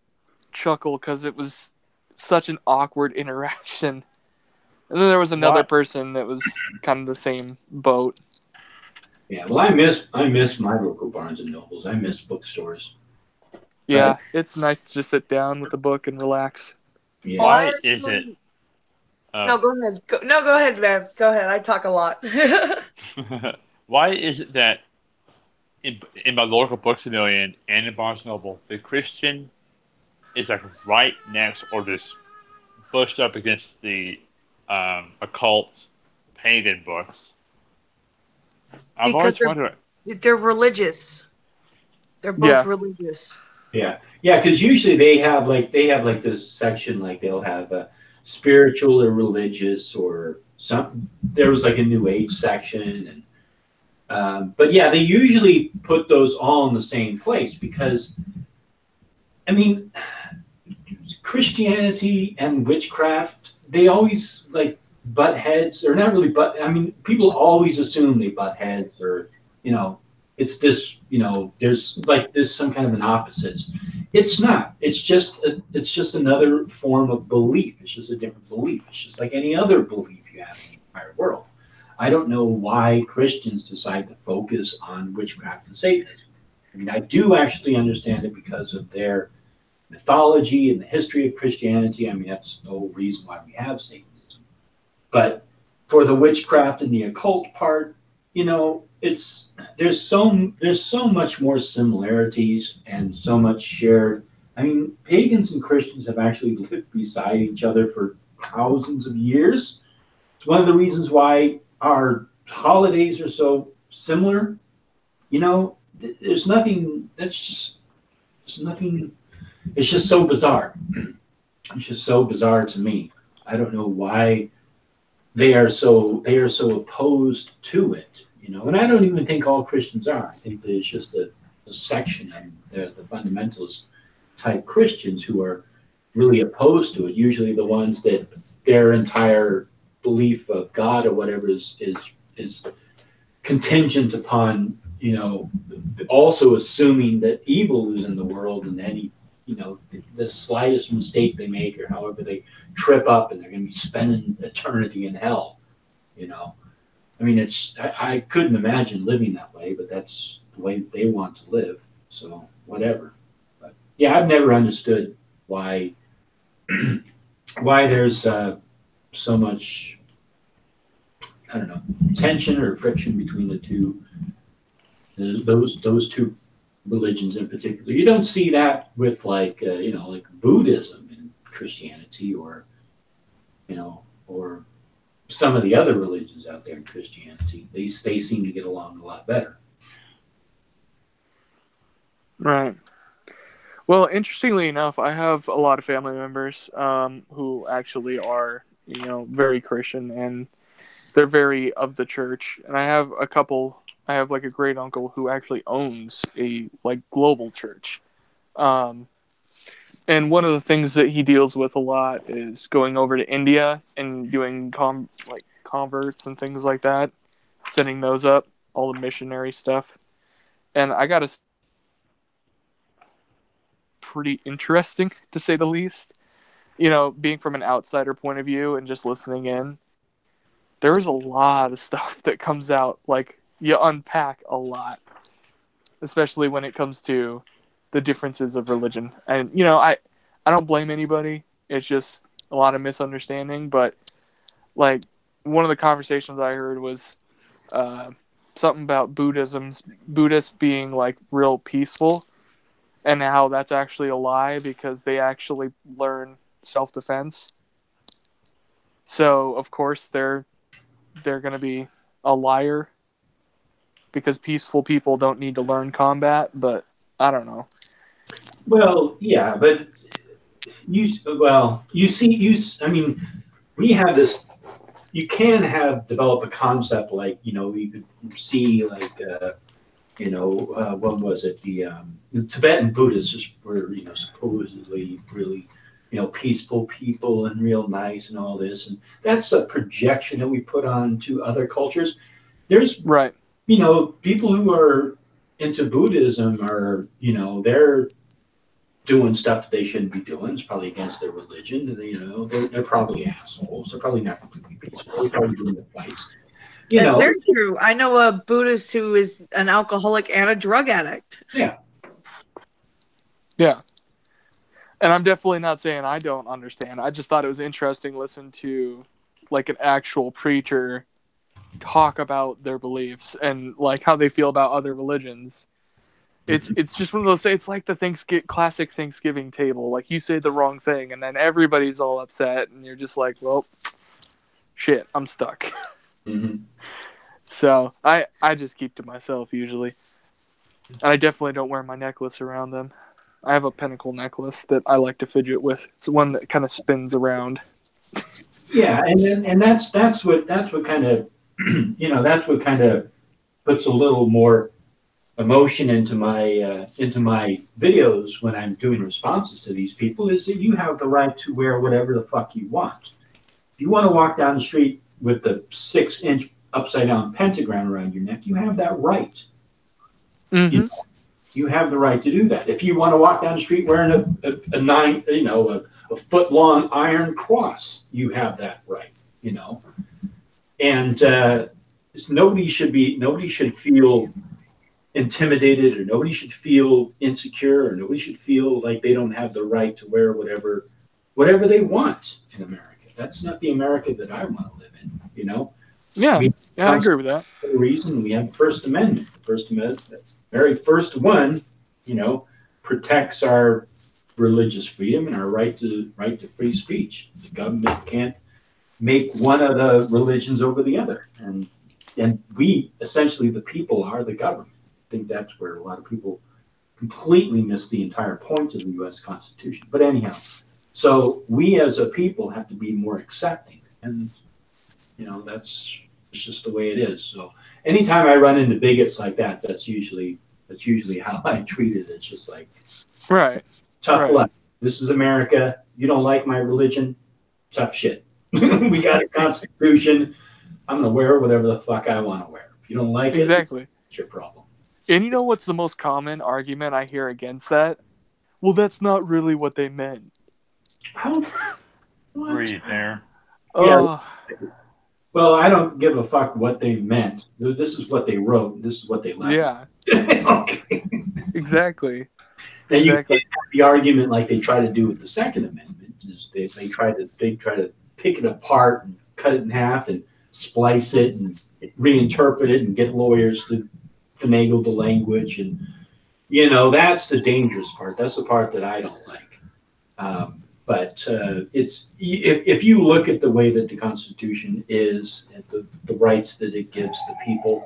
chuckle because it was such an awkward interaction. And then there was another person that was kind of the same boat. Yeah, well, I miss my local Barnes and Nobles. I miss bookstores. Yeah, it's nice to just sit down with a book and relax. Yeah. Why is it? No, go ahead. Go ahead, man. Go ahead. I talk a lot. Why is it that in my local Books A Million and in Barnes & Noble, the Christian is like right next or just pushed up against the occult pagan books? I've always wondered. They're religious. They're both religious. Yeah, because usually they have like this section, like they'll have spiritual or religious or something. There was like a New Age section, and but yeah, they usually put those all in the same place because, I mean, Christianity and witchcraft, they always like butt heads, or not really butt. I mean, people always assume they butt heads, or it's this, there's some kind of an opposites. It's not. It's just another form of belief. It's just a different belief. It's just like any other belief you have in the entire world. I don't know why Christians decide to focus on witchcraft and Satanism. I mean, I do actually understand it because of their mythology and the history of Christianity. I mean, that's the whole reason why we have Satanism. But for the witchcraft and the occult part, there's so much more similarities and so much shared. I mean, pagans and Christians have actually lived beside each other for thousands of years. It's one of the reasons why our holidays are so similar. There's nothing. There's nothing. It's just so bizarre. It's just so bizarre to me. I don't know why they are so opposed to it. And I don't even think all Christians are. I think that it's just a section, and the fundamentalists type Christians who are really opposed to it. Usually the ones that their entire belief of God or whatever is contingent upon, also assuming that evil is in the world, and any, the slightest mistake they make or however they trip up and they're going to be spending eternity in hell. I mean, I couldn't imagine living that way, but that's the way they want to live. So whatever. But yeah, I've never understood why there's so much, I don't know, tension or friction between the two, those two religions in particular. You don't see that with like Buddhism and Christianity, or some of the other religions out there in Christianity. They seem to get along a lot better. Right. Well, interestingly enough, I have a lot of family members who actually are, very Christian, and they're very of the church. And I have like a great uncle who actually owns a like global church. And one of the things that he deals with a lot is going over to India and doing converts and things like that, setting those up, all the missionary stuff. And I got to pretty interesting, to say the least. Being from an outsider point of view and just listening in, there's a lot of stuff that comes out. Like, you unpack a lot, especially when it comes to the differences of religion. And, I don't blame anybody. It's just a lot of misunderstanding. But, like, one of the conversations I heard was something about Buddhists being, like, real peaceful, and how that's actually a lie because they actually learn self-defense. So, of course, they're going to be a liar because peaceful people don't need to learn combat, but I don't know. Well, yeah, but I mean, we have this, you can develop a concept like, you could see like, what was it? The Tibetan Buddhists were, supposedly really, peaceful people and real nice and all this. And that's a projection that we put on to other cultures. There's, right. People who are into Buddhism are, they're doing stuff that they shouldn't be doing. It's probably against their religion. They're probably assholes. They're probably not completely peaceful. They're probably doing the fights. That's very true. I know a Buddhist who is an alcoholic and a drug addict. Yeah. Yeah. And I'm definitely not saying I don't understand. I just thought it was interesting to listen to like an actual preacher talk about their beliefs and like how they feel about other religions. It's just one of those, it's like the classic Thanksgiving table. Like, you say the wrong thing and then everybody's all upset and you're just like, well, shit, I'm stuck. Mm-hmm. So I just keep to myself usually. And I definitely don't wear my necklace around them. I have a pentacle necklace that I like to fidget with. It's one that kind of spins around. Yeah, and that's what kind of that's what kind of puts a little more emotion into my videos when I'm doing responses to these people, is that you have the right to wear whatever the fuck you want. If you want to walk down the street with the 6-inch upside down pentagram around your neck, you have that right. Mm-hmm. You have the right to do that. If you want to walk down the street wearing a foot long iron cross, you have that right. And nobody should feel intimidated, or nobody should feel insecure, or nobody should feel like they don't have the right to wear whatever they want in America. That's not the America that I want to live in. Yeah, I agree with that. For the reason we have the First Amendment. The First Amendment, the very first one, protects our religious freedom and our right to free speech. The government can't make one of the religions over the other, and we, essentially, the people, are the government. I think that's where a lot of people completely miss the entire point of the U.S. Constitution. But anyhow, so we as a people have to be more accepting, and it's just the way it is. So anytime I run into bigots like that, that's usually how I treat it. It's just like, right. Tough Right. luck. This is America. You don't like my religion? Tough shit. We got a constitution. I'm going to wear whatever the fuck I want to wear. If you don't like it, Exactly. it's your problem. And you know what's the most common argument I hear against that? Well, that's not really what they meant. How? What? Breathe there. Oh, Well, I don't give a fuck what they meant. This is what they wrote. This is what they left. yeah, Okay. exactly. Now you Exactly. can't have the argument like they try to do with the Second Amendment. Is they try to pick it apart and cut it in half and splice it and reinterpret it and get lawyers to finagle the language, and that's the dangerous part. That's the part that I don't like. But it's if you look at the way that the Constitution is and the rights that it gives the people,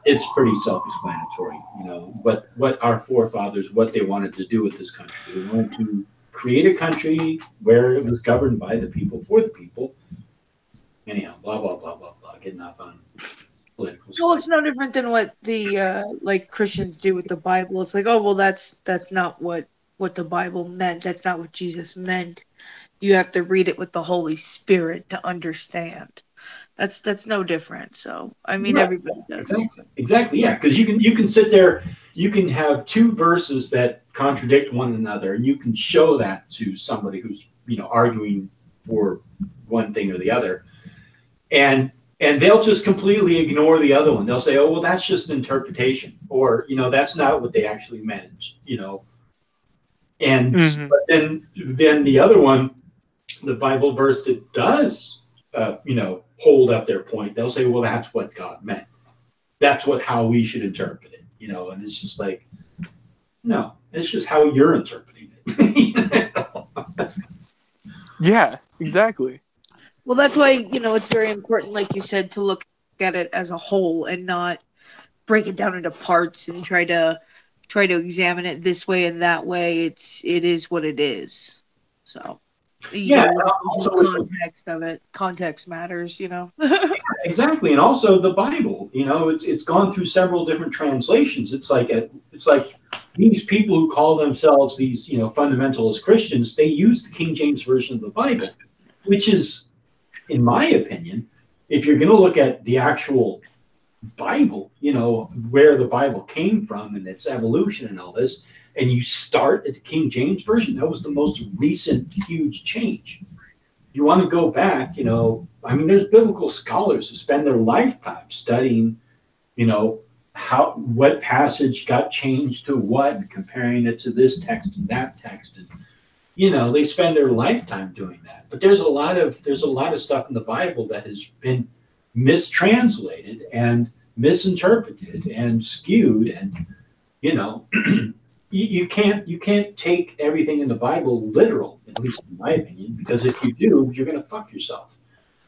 it's pretty self-explanatory. What our forefathers, what they wanted to do with this country. They wanted to create a country where it was governed by the people, for the people. Anyhow, blah, blah, blah, blah, blah. Getting off on political stuff. Well, it's no different than what the Christians do with the Bible. It's like, oh, well, that's not what the Bible meant. That's not what Jesus meant. You have to read it with the Holy Spirit to understand. That's no different. So I mean, Right. everybody does. Exactly. Yeah, because you can sit there, you can have two verses that contradict one another, and you can show that to somebody who's arguing for one thing or the other, and they'll just completely ignore the other one. They'll say, "Oh, well, that's just an interpretation," or that's not what they actually meant. And Mhm. but then the other one, the Bible verse that does hold up their point, they'll say, well, that's what God meant. That's how we should interpret it, and it's just like, no, it's just how you're interpreting it. Yeah, exactly. Well, that's why it's very important, like you said, to look at it as a whole and not break it down into parts and try to examine it this way and that way. It is what it is. So Yeah, the also context of it. Context matters, exactly, and also the Bible. It's gone through several different translations. It's like these people who call themselves these fundamentalist Christians. They use the King James version of the Bible, which is, in my opinion, if you're going to look at the actual Bible, where the Bible came from and its evolution and all this, and you start at the King James version, that was the most recent huge change. You want to go back, there's biblical scholars who spend their lifetime studying, what passage got changed to what, and comparing it to this text and that text, and they spend their lifetime doing that. But there's a lot of stuff in the Bible that has been mistranslated and misinterpreted and skewed, and you can't take everything in the Bible literal, at least in my opinion, because if you do, you're gonna fuck yourself.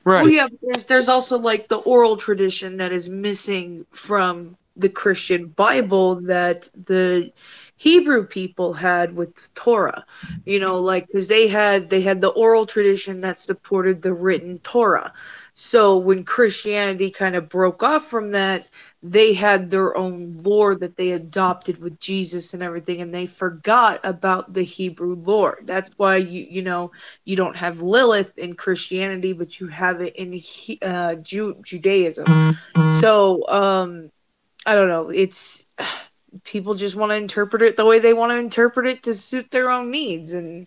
Right. Well, yeah, there's also like the oral tradition that is missing from the Christian Bible that the Hebrew people had with Torah, because they had the oral tradition that supported the written Torah. So when Christianity kind of broke off from that, they had their own lore that they adopted with Jesus and everything, and they forgot about the Hebrew lore. That's why you don't have Lilith in Christianity, but you have it in Judaism. So I don't know. It's people just want to interpret it the way they want to interpret it to suit their own needs, and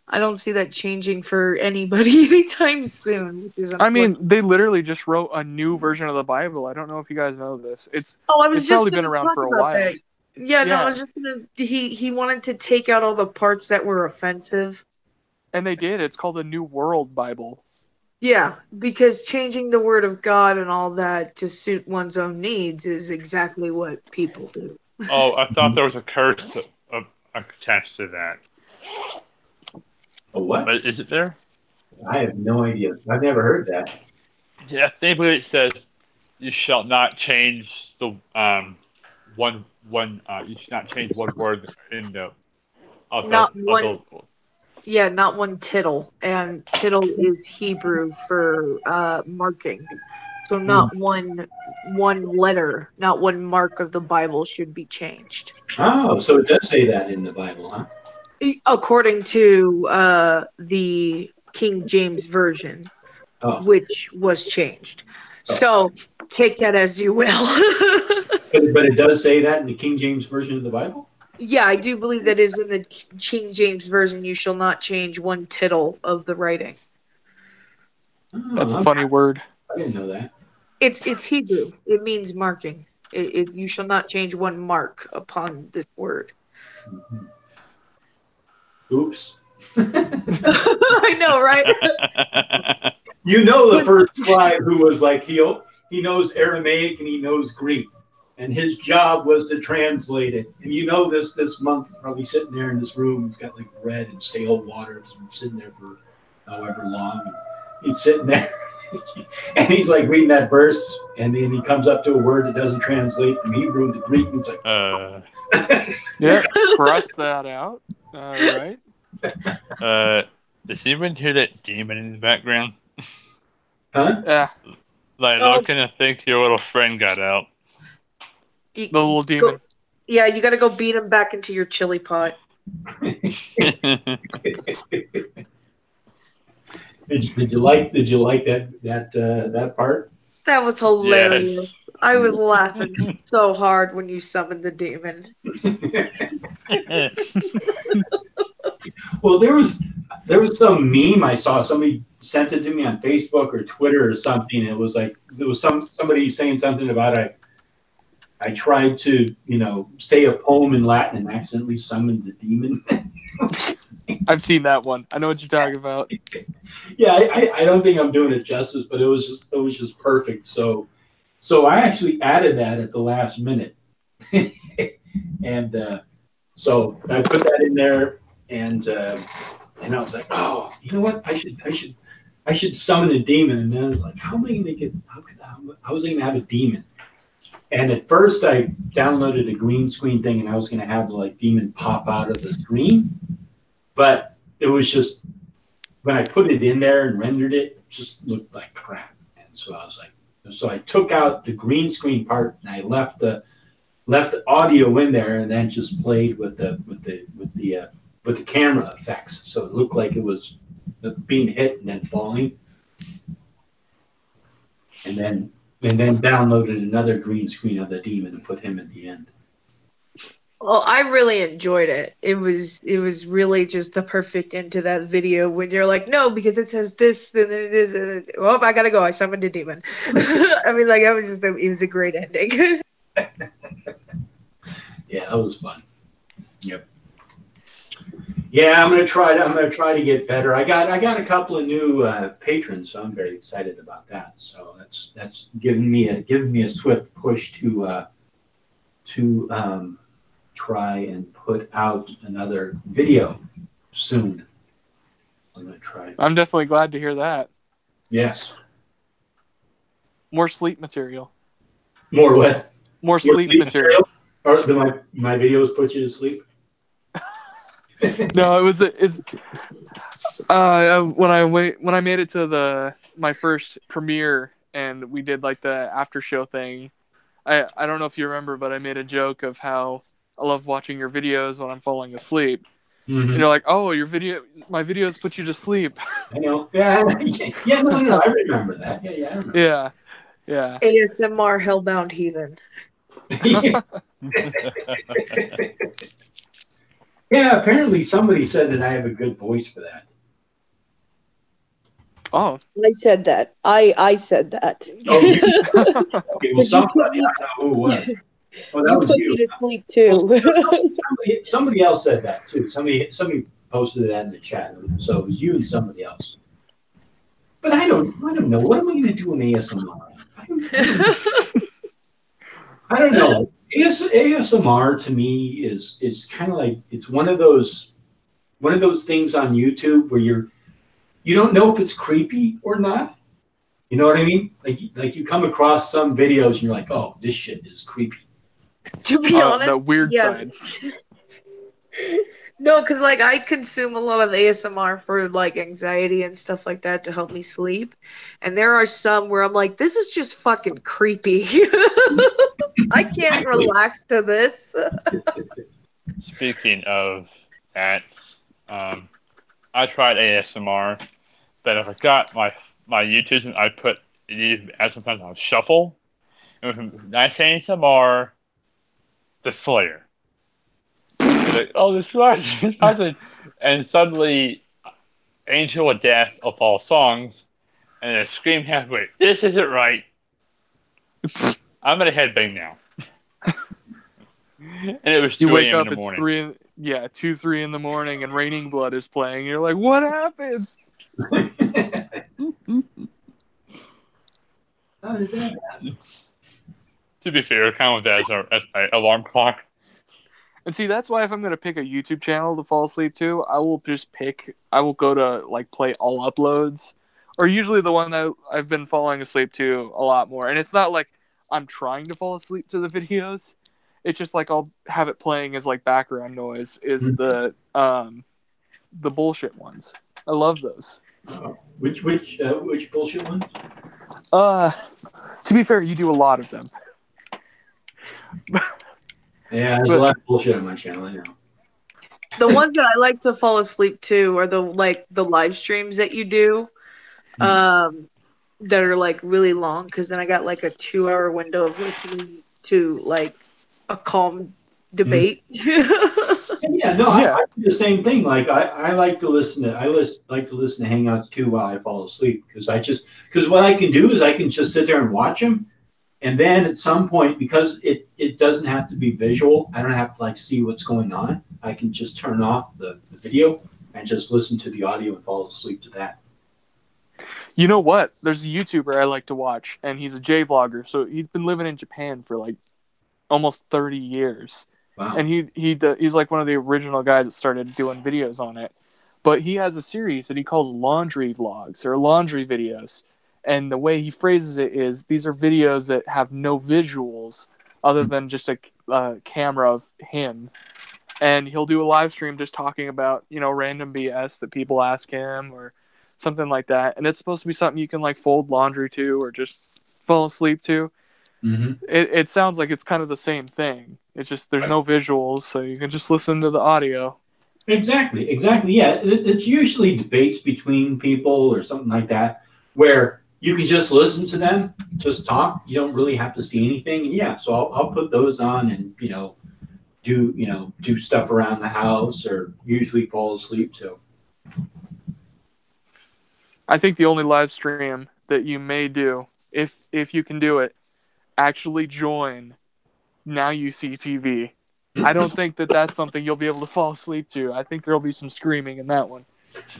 I don't see that changing for anybody anytime soon. Which is They literally just wrote a new version of the Bible. I don't know if you guys know this. It's just probably been around for a while. that. Yeah, no, Yeah. I was just gonna. He wanted to take out all the parts that were offensive. And they did. It's called the New World Bible. Yeah, because changing the word of God and all that to suit one's own needs is exactly what people do. Oh, I thought there was a curse attached to that. A what? But is it there? I have no idea. I've never heard that. Yeah, I think it says you shall not change the you should not change one word in the Yeah, not one tittle, and tittle is Hebrew for marking. So not one letter, not one mark of the Bible should be changed. Oh, so it does say that in the Bible, huh? According to the King James Version, which was changed. So take that as you will. But it does say that in the King James Version of the Bible? Yeah, I do believe that is in the King James Version. You shall not change one tittle of the writing. That's a funny word. I didn't know that. It's Hebrew. It means marking. You shall not change one mark upon the word. Mm-hmm. Oops. I know, right? You know, the first scribe who was like, he knows Aramaic and he knows Greek, and his job was to translate it. And you know, this monk probably sitting there in this room, he's got like bread and stale water, sitting there for however long. He's sitting there and he's like reading that verse, and then he comes up to a word that doesn't translate from Hebrew to Greek, and it's like, yeah, cross that out. Right. Does anyone hear that demon in the background? Huh? Yeah. Like, I'm gonna think your little friend got out. The little demon. Yeah, you got to go beat him back into your chili pot. Did you like that part? That was hilarious. Yes. I was laughing so hard when you summoned the demon. Well, there was some meme I saw. Somebody sent it to me on Facebook or Twitter or something. It was like somebody saying something about I tried to say a poem in Latin and accidentally summoned the demon. I've seen that one. I know what you're talking about. Yeah, I don't think I'm doing it justice, but it was just perfect. So I actually added that at the last minute, and so I put that in there, and I was like, oh, you know what? I should summon a demon. And then I was like, how was I going to have a demon? And at first I downloaded a green screen thing, and I was going to have the demon pop out of the screen, but it was just, when I put it in there and rendered it, it just looked like crap. And so I was like, so I took out the green screen part, and I left the audio in there, and then just played with the camera effects. So it looked like it was being hit and then falling. And then downloaded another green screen of the demon and put him at the end. Well, I really enjoyed it. It was really just the perfect end to that video when you're like, no, because it says this and then it is. Well, I gotta go. I summoned a demon. I mean, it was a great ending. Yeah, that was fun. Yep. Yeah, I'm gonna try to get better. I got a couple of new patrons, so I'm very excited about that. So that's giving me a swift push to try and put out another video soon. I'm gonna try. I'm definitely glad to hear that. Yes. More sleep material. More what? More sleep material. Or my videos put you to sleep? No, it's when I made it to my first premiere and we did the after show thing. I don't know if you remember, but I made a joke of how I love watching your videos when I'm falling asleep. Mm-hmm. And you're like, oh, my videos put you to sleep. I know. Yeah, no, I remember that. Yeah, I remember. Yeah. ASMR Hellbound Heathen. Yeah, apparently somebody said that I have a good voice for that. Oh. I said that. I said that. Oh, okay, well, somebody, I don't know who it was. Oh, that was put you. Me to sleep too. Somebody else said that too. Somebody posted that in the chat. So it was you and somebody else. But I don't know. What am I going to do in ASMR? I don't know. ASMR to me is kind of like, it's one of those things on YouTube where you don't know if it's creepy or not. You know what I mean? Like you come across some videos and you're like, oh, this shit is creepy. To be honest, the weird side. No, because I consume a lot of ASMR for anxiety and stuff like that to help me sleep, and there are some where I'm like, this is just fucking creepy. I can't relax to this. Speaking of that, I tried ASMR, but if I got my YouTube, I put it as sometimes on shuffle. And when I say ASMR, the Slayer. Like, oh, this person, and suddenly Angel of Death of all songs, and I scream halfway. This isn't right. I'm gonna headbang now. And it was You 2 wake a.m. in up, the it's morning. 3 in the morning, and Raining Blood is playing. You're like, what happened? How did that happen? To be fair, kind of that as my alarm clock. And see, that's why if I'm gonna pick a YouTube channel to fall asleep to, I will go to like play all uploads, or usually the one that I've been falling asleep to a lot more. And it's not like I'm trying to fall asleep to the videos. It's just like I'll have it playing as like background noise. Is the bullshit ones. I love those. Which bullshit one? To be fair, you do a lot of them. Yeah, there's a lot of bullshit on my channel. I know. The ones that I like to fall asleep to are the live streams that you do, that are like really long, because then I got like a 2-hour window of listening to like a calm debate. Yeah, no, I do the same thing. Like I like to listen to Hangouts too while I fall asleep, because what I can do is I can just sit there and watch them. And then at some point, because it doesn't have to be visual, I don't have to like see what's going on. I can just turn off the video and just listen to the audio and fall asleep to that. You know what? There's a YouTuber I like to watch, and he's a J-vlogger. So he's been living in Japan for like almost 30 years. Wow. And he's like one of the original guys that started doing videos on it. But he has a series that he calls laundry vlogs or laundry videos. And the way he phrases it is, these are videos that have no visuals other than just a camera of him. And he'll do a live stream just talking about, random BS that people ask him or something like that. And it's supposed to be something you can like fold laundry to or just fall asleep to. Mm-hmm. It sounds like it's kind of the same thing. It's just there's no visuals, so you can just listen to the audio. Exactly. Yeah, it's usually debates between people or something like that, where you can just listen to them, just talk. You don't really have to see anything. And yeah, so I'll put those on and do stuff around the house or usually fall asleep too. I think the only live stream that you may do, if you can do it, actually join Now You See TV. I don't think that's something you'll be able to fall asleep to. I think there'll be some screaming in that one.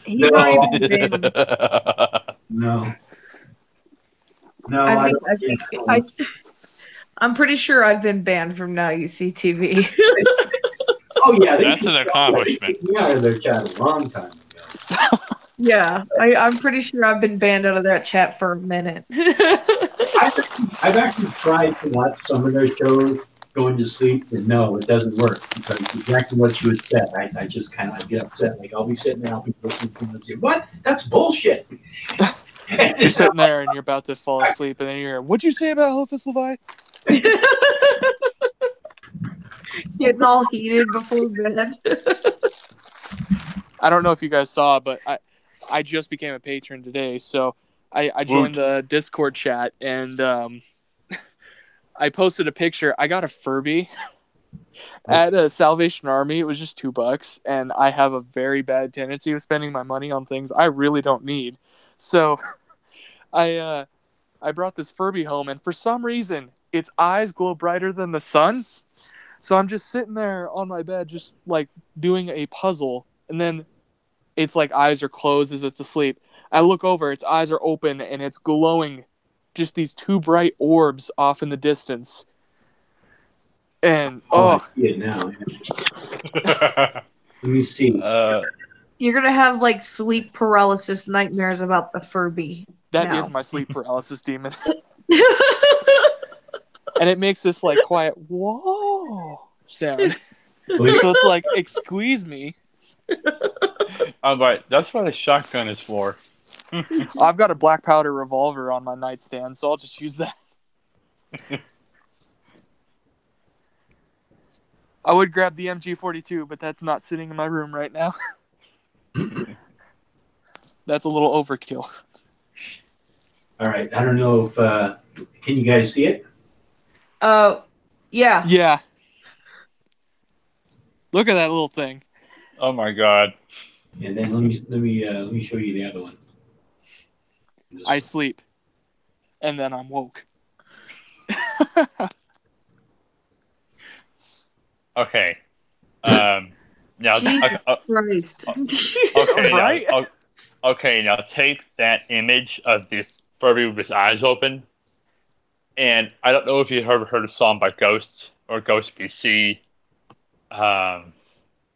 He's already been. No. I'm pretty sure I've been banned from Now You See TV. Oh yeah, that's an accomplishment. We out of their chat a long time ago. Yeah, I'm pretty sure I've been banned out of that chat for a minute. I've actually tried to watch some of their shows going to sleep, and no, it doesn't work, because exactly what you had said. I just kind of get upset. Like, I'll be sitting there, I'll be listening to them and say, what? That's bullshit. You're sitting there and you're about to fall asleep, and then you're, what'd you say about Hofus Levi? Getting all heated before bed. I don't know if you guys saw, but I just became a patron today, so I joined the Discord chat, and I posted a picture. I got a Furby at a Salvation Army. It was just $2, and I have a very bad tendency of spending my money on things I really don't need. So I brought this Furby home, and for some reason, its eyes glow brighter than the sun. So I'm just sitting there on my bed, just like doing a puzzle, and then its like eyes are closed as it's asleep. I look over, its eyes are open, and it's glowing just these 2 bright orbs off in the distance. And I see it now. Let me see. You're gonna have like sleep paralysis nightmares about the Furby. That is my sleep paralysis demon. And it makes this like quiet whoa sound. So it's like, squeeze me. I'm like, that's what a shotgun is for. I've got a black powder revolver on my nightstand, so I'll just use that. I would grab the MG42, but that's not sitting in my room right now. That's a little overkill. All right. I don't know if can you guys see it? Yeah. Yeah. Look at that little thing. Oh my god. And then let me show you the other one. I sleep, and then I'm woke. Okay. Now. Jesus Christ. Okay. Right? Now. Okay. Now take that image of the Furby with his eyes open, and I don't know if you've ever heard a song by Ghost or Ghost BC.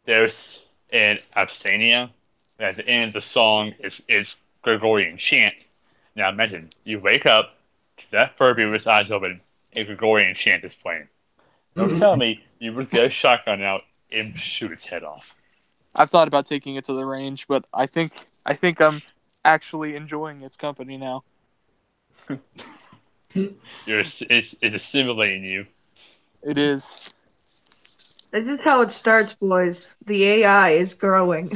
There's an Abstania. At the end of the song is Gregorian chant. Now imagine you wake up to that Furby with his eyes open, and Gregorian chant is playing. Don't tell me you would get a shotgun out and shoot its head off. I've thought about taking it to the range, but I think I'm actually enjoying its company now. It's assimilating you. It is. This is how it starts, boys. The AI is growing.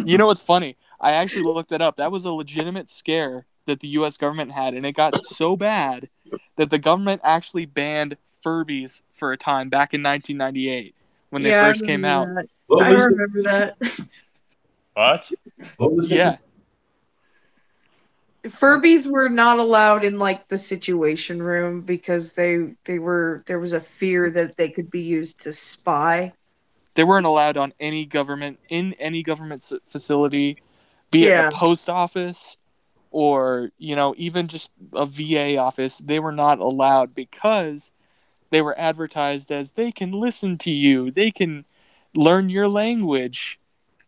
You know what's funny? I actually looked it up. That was a legitimate scare that the U.S. government had, and it got so bad that the government actually banned Furbies for a time back in 1998 when they first came out. I remember that. What? What was Yeah. it? Furbies were not allowed in like the Situation Room because there was a fear that they could be used to spy. They weren't allowed on any government facility, be it a post office or even just a VA office. They were not allowed because they were advertised as they can listen to you, they can learn your language,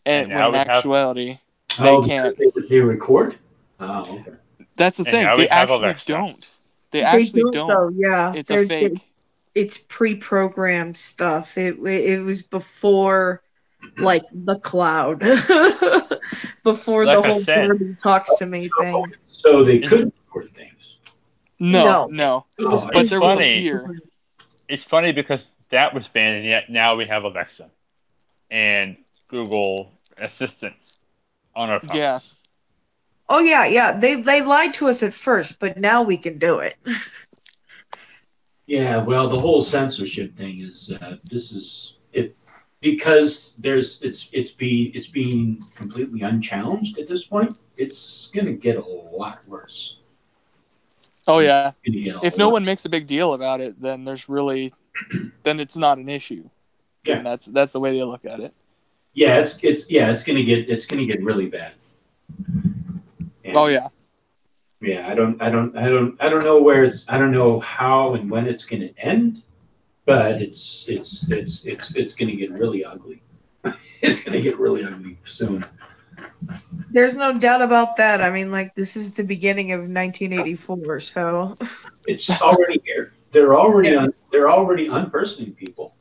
and when in actuality they can't. They record. Oh, okay. That's the thing. They actually don't. They actually don't. Though, yeah. It's a fake. It's pre-programmed stuff. It was before, like, the cloud, before Like the whole Furby talks to me thing. So they couldn't record things. No. But there was a fear. It's funny because that was banned, and yet now we have Alexa and Google Assistant on our phones. Yeah. Oh yeah. They lied to us at first, but now we can do it. Yeah, well, the whole censorship thing is because it's being completely unchallenged at this point. It's gonna get a lot worse. Oh yeah. If no one makes a big deal about it, then then it's not an issue. Yeah, and that's the way they look at it. Yeah, it's gonna get really bad. And, oh yeah. Yeah, I don't know where I don't know how and when it's gonna end, but it's gonna get really ugly. It's gonna get really ugly soon. There's no doubt about that. I mean, like, this is the beginning of 1984, so it's already here. They're already unpersoning people.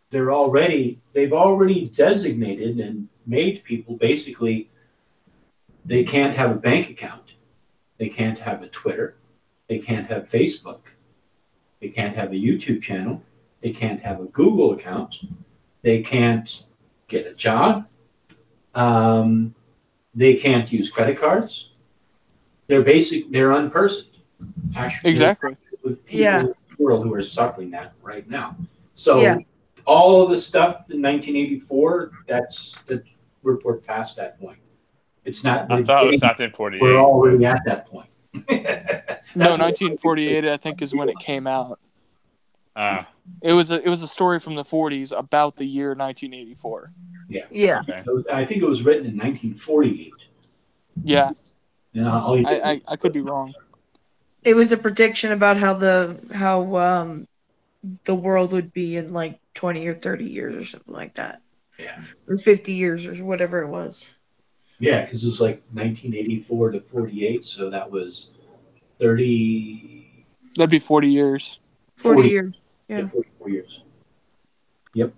They've already designated and made people basically they can't have a bank account. They can't have a Twitter. They can't have Facebook. They can't have a YouTube channel. They can't have a Google account. They can't get a job. They can't use credit cards. They're unpersoned. Actually, exactly. With people in the world who are suffering that right now. So all of the stuff in 1984, we're past that point. It's not. I thought it was 1948. We're already at that point. No, 1948, I think, is when it came out. It was a story from the 40s about the year 1984. Yeah. Yeah. Okay. I think it was written in 1948. Yeah. And I could be wrong. It was a prediction about how the world would be in like 20 or 30 years or something like that. Yeah. Or 50 years or whatever it was. Yeah, because it was like 1984 to 48, so that was 30. That'd be 40 years. 40 years. Yeah. 44 years. Yep.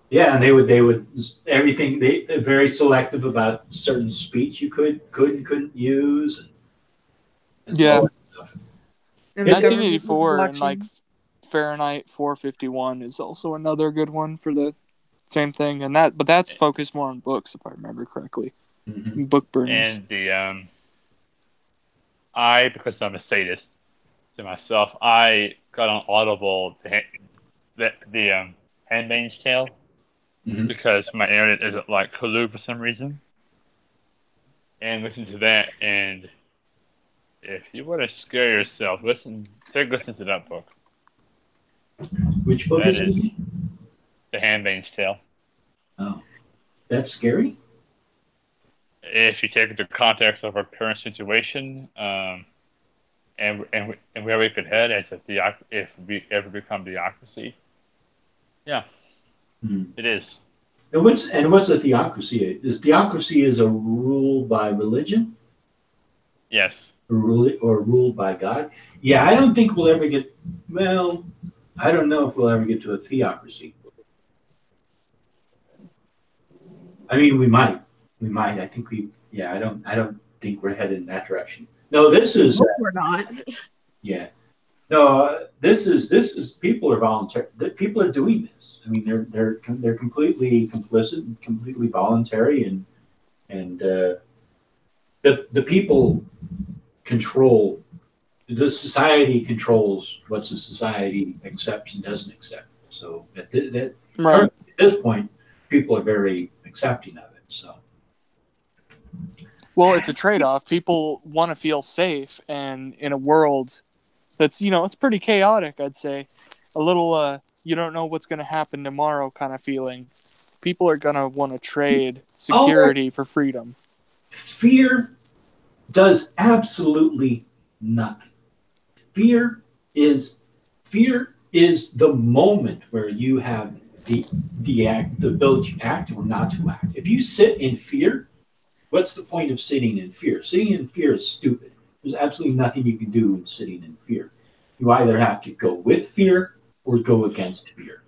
Yeah, and they would everything. They're very selective about certain speech you couldn't use. And yeah. And 1984 and like Fahrenheit 451 is also another good one for the Same thing, but that's focused more on books, if I remember correctly. Mm-hmm. Book burnings. And because I'm a sadist to myself, I got on Audible the Handmaid's Tale Mm-hmm. because my internet isn't like Hulu for some reason, and listen to that. And if you want to scare yourself, listen to that book. Which book That is it? is The Handmaid's Tale. Oh, that's scary. If you take into context of our current situation, and where we could head as if we ever become theocracy, yeah, it is. And what's a theocracy? Is theocracy is a rule by religion? Yes. Or ruled by God? Yeah, I don't think we'll ever get. Well, I don't know if we'll ever get to a theocracy. I mean, we might. We might. I think we. Yeah, I don't think we're headed in that direction. No, this is. We're not. Yeah. No, this is people are voluntary. People are doing this. I mean, they're completely complicit, and completely voluntary, and the people control. The society controls what the society accepts and doesn't accept. So at this point, people are very accepting of it. So. Well, it's a trade-off. People want to feel safe, and in a world that's, it's pretty chaotic, I'd say. A little, you don't know what's going to happen tomorrow kind of feeling. People are going to want to trade security for freedom. Fear does absolutely nothing. Fear is the moment where you have the ability to act or not to act. If you sit in fear, what's the point of sitting in fear? Sitting in fear is stupid. There's absolutely nothing you can do in sitting in fear. You either have to go with fear or go against fear.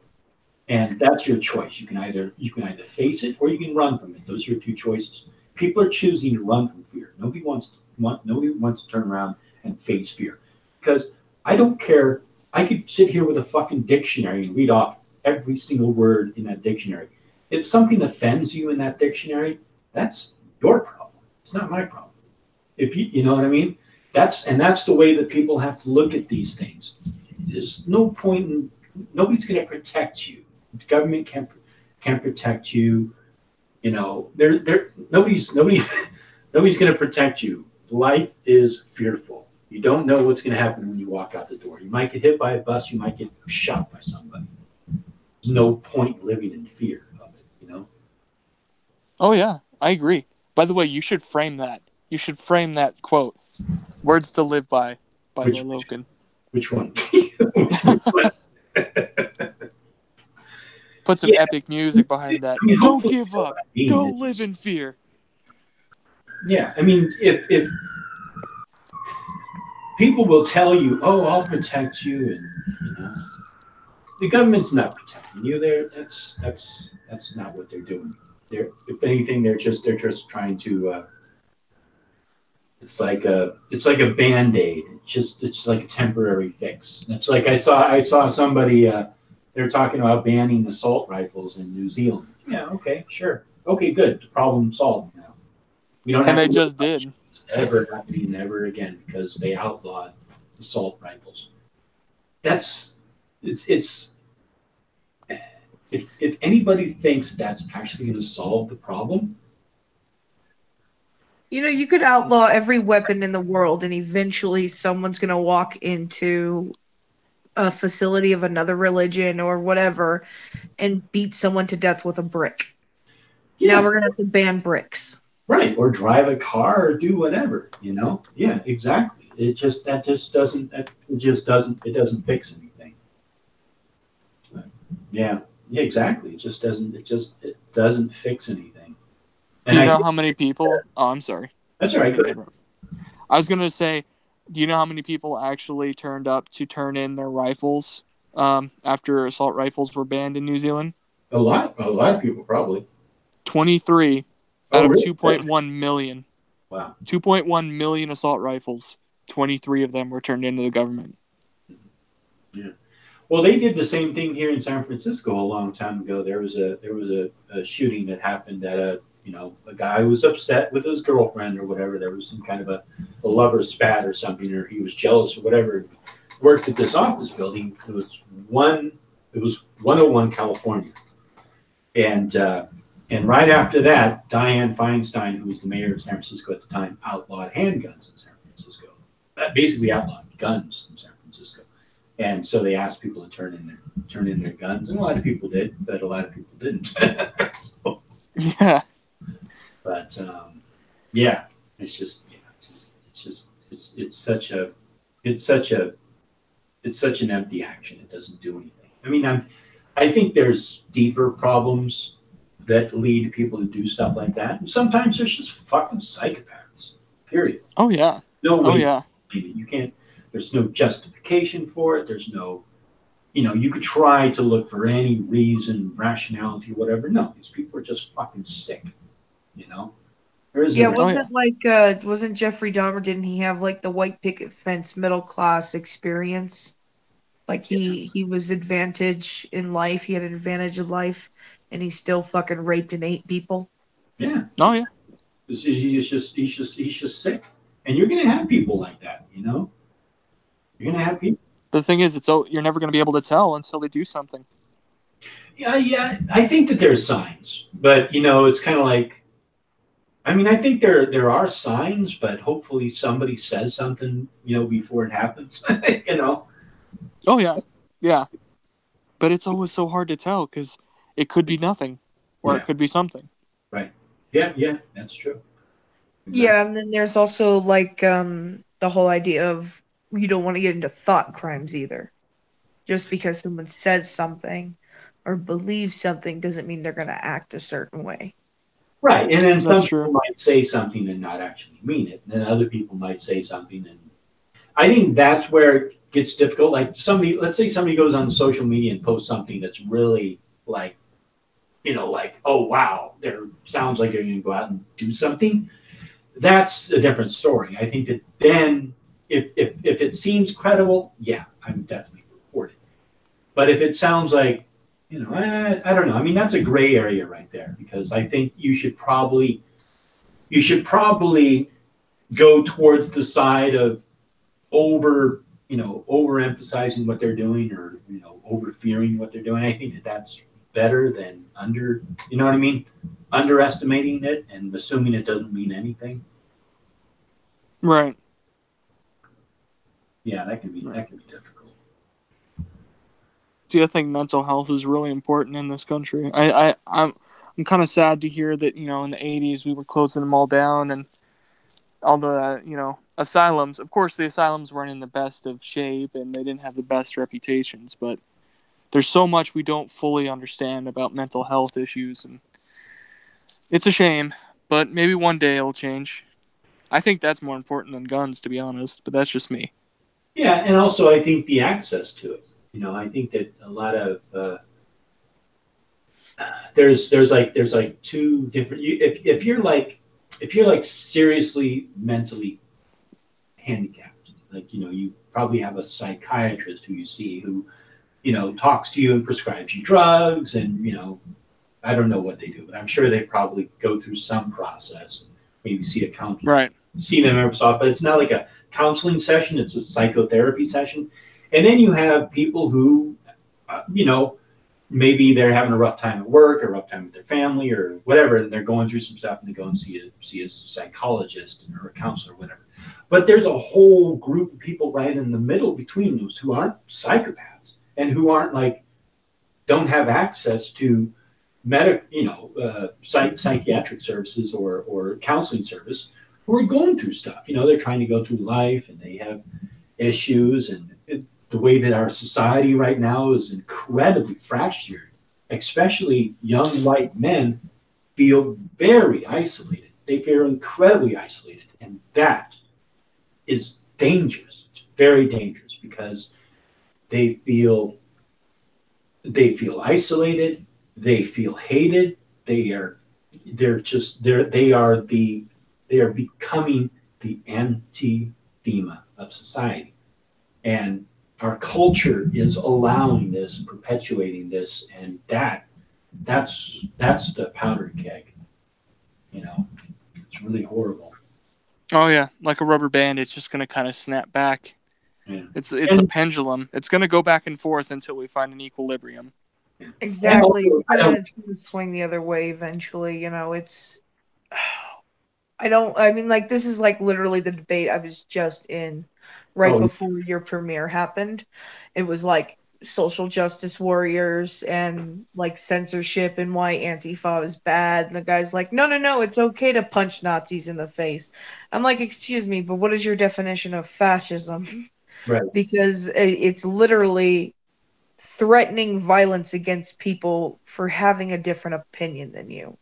And that's your choice. You can either face it or you can run from it. Those are your two choices. People are choosing to run from fear. Nobody wants to turn around and face fear. Because I don't care. I could sit here with a fucking dictionary and read off every single word in that dictionary. If something offends you in that dictionary, that's your problem. It's not my problem. If you know what I mean? That's the way that people have to look at these things. There's no point in nobody's going to protect you. The government can't protect you. Nobody's going to protect you. Life is fearful. You don't know what's going to happen when you walk out the door. You might get hit by a bus. You might get shot by somebody. There's no point living in fear of it. Oh yeah, I agree. By the way, you should frame that. You should frame that quote. Words to live by Logan. Which one? Put some epic music behind that. Don't give up. Don't live in fear. Yeah, I mean, if people will tell you, "Oh, I'll protect you," and the government's not protecting you. That's not what they're doing. If anything, they're just trying to. It's like a Band-Aid. It's like a temporary fix. It's like I saw somebody. They're talking about banning assault rifles in New Zealand. Yeah. Okay. Sure. Okay. Good. Problem solved now. We don't. And they just did. Ever happening ever again because they outlawed assault rifles. It's. If anybody thinks that's actually going to solve the problem. You could outlaw every weapon in the world, and eventually someone's going to walk into a facility of another religion or whatever and beat someone to death with a brick. Yeah. Now we're going to have to ban bricks. Right, or drive a car or do whatever, Yeah, exactly. It doesn't fix anything. Yeah, exactly. It doesn't fix anything. Do you know how many people? Oh, I'm sorry. That's all right. Go ahead. I was going to say, do you know how many people actually turned up to turn in their rifles after assault rifles were banned in New Zealand? A lot of people probably. 23 out of 2.1 million. Wow. 2.1 million assault rifles. 23 of them were turned into the government. Yeah. Well, they did the same thing here in San Francisco a long time ago. There was a shooting that happened at a guy was upset with his girlfriend or whatever. There was some kind of a lover spat or something, or he was jealous or whatever. Worked at this office building. It was 101 California, and right after that, Dianne Feinstein, who was the mayor of San Francisco at the time, outlawed handguns in San Francisco. Basically outlawed guns in San Francisco. And so they asked people to turn in their guns, and a lot of people did, but a lot of people didn't. So, Yeah. but yeah, it's such an empty action. It doesn't do anything. I mean, I think there's deeper problems that lead people to do stuff like that, and sometimes there's just fucking psychopaths. Period. Oh yeah. No way. Oh yeah. You can't. There's no justification for it. There's no, you could try to look for any reason, rationality, whatever. No, these people are just fucking sick. There is wasn't Jeffrey Dahmer? Didn't he have like the white picket fence middle class experience? Like he was advantage in life. He had an advantage in life, and he still fucking raped and ate people. Yeah. Oh yeah. He's just sick, and you're gonna have people like that. You're gonna have people. The thing is, you're never going to be able to tell until they do something. Yeah. I think that there's signs, but it's kind of like. I mean, I think there are signs, but hopefully somebody says something, before it happens. Oh yeah, yeah. But it's always so hard to tell because it could be nothing, or it could be something. Right. Yeah, that's true. Exactly. Yeah, and then there's also like the whole idea of you don't want to get into thought crimes either. Just because someone says something or believes something doesn't mean they're going to act a certain way. Right, and then some That's people true. might say something and not actually mean it, and then other people might say something, and I think that's where it gets difficult. Like let's say somebody goes on social media and posts something that's really like, oh wow, there sounds like they're going to go out and do something. That's a different story. I think that then, if it seems credible, yeah, I'm definitely report it. But if it sounds like, I don't know. I mean, that's a gray area right there, because I think you should probably go towards the side of overemphasizing what they're doing, or over fearing what they're doing. I think that that's better than underestimating it and assuming it doesn't mean anything. Right. Yeah, that can be difficult. See, I think mental health is really important in this country. I'm kind of sad to hear that in the 80s we were closing them all down, and all the asylums. Of course, the asylums weren't in the best of shape, and they didn't have the best reputations. But there's so much we don't fully understand about mental health issues, and it's a shame. But maybe one day it'll change. I think that's more important than guns, to be honest. But that's just me. Yeah, and also I think the access to it. I think that a lot of there's two different. If you're like seriously mentally handicapped, like you probably have a psychiatrist who you see who talks to you and prescribes you drugs, and I don't know what they do, but I'm sure they probably go through some process. Maybe see a counselor. Right. See them every so often, but it's not like a counseling session, it's a psychotherapy session. And then you have people who maybe they're having a rough time at work or a rough time with their family or whatever, and they're going through some stuff, and they go and see a psychologist or a counselor or whatever. But there's a whole group of people right in the middle between those who aren't psychopaths and who aren't don't have access to psychiatric services or counseling service, who are going through stuff. They're trying to go through life, and they have issues, and the way that our society right now is incredibly fractured, especially young white men feel very isolated. They feel incredibly isolated, and that is dangerous. It's very dangerous, because they feel isolated, they feel hated, they are becoming the anti-thema of society. And our culture is allowing this and perpetuating this, and that's the powder keg. You know, it's really horrible. Oh yeah, like a rubber band, it's just gonna kind of snap back. Yeah. It's a pendulum. It's gonna go back and forth until we find an equilibrium. Exactly. Also, It's gonna swing the other way eventually. You know, it's. I mean, like, this is like literally the debate I was just in right before your premiere happened. It was like social justice warriors and like censorship and why Antifa is bad. And the guy's like, no, no, no, it's okay to punch Nazis in the face. I'm like, excuse me, but what is your definition of fascism? right. Because it's literally threatening violence against people for having a different opinion than you.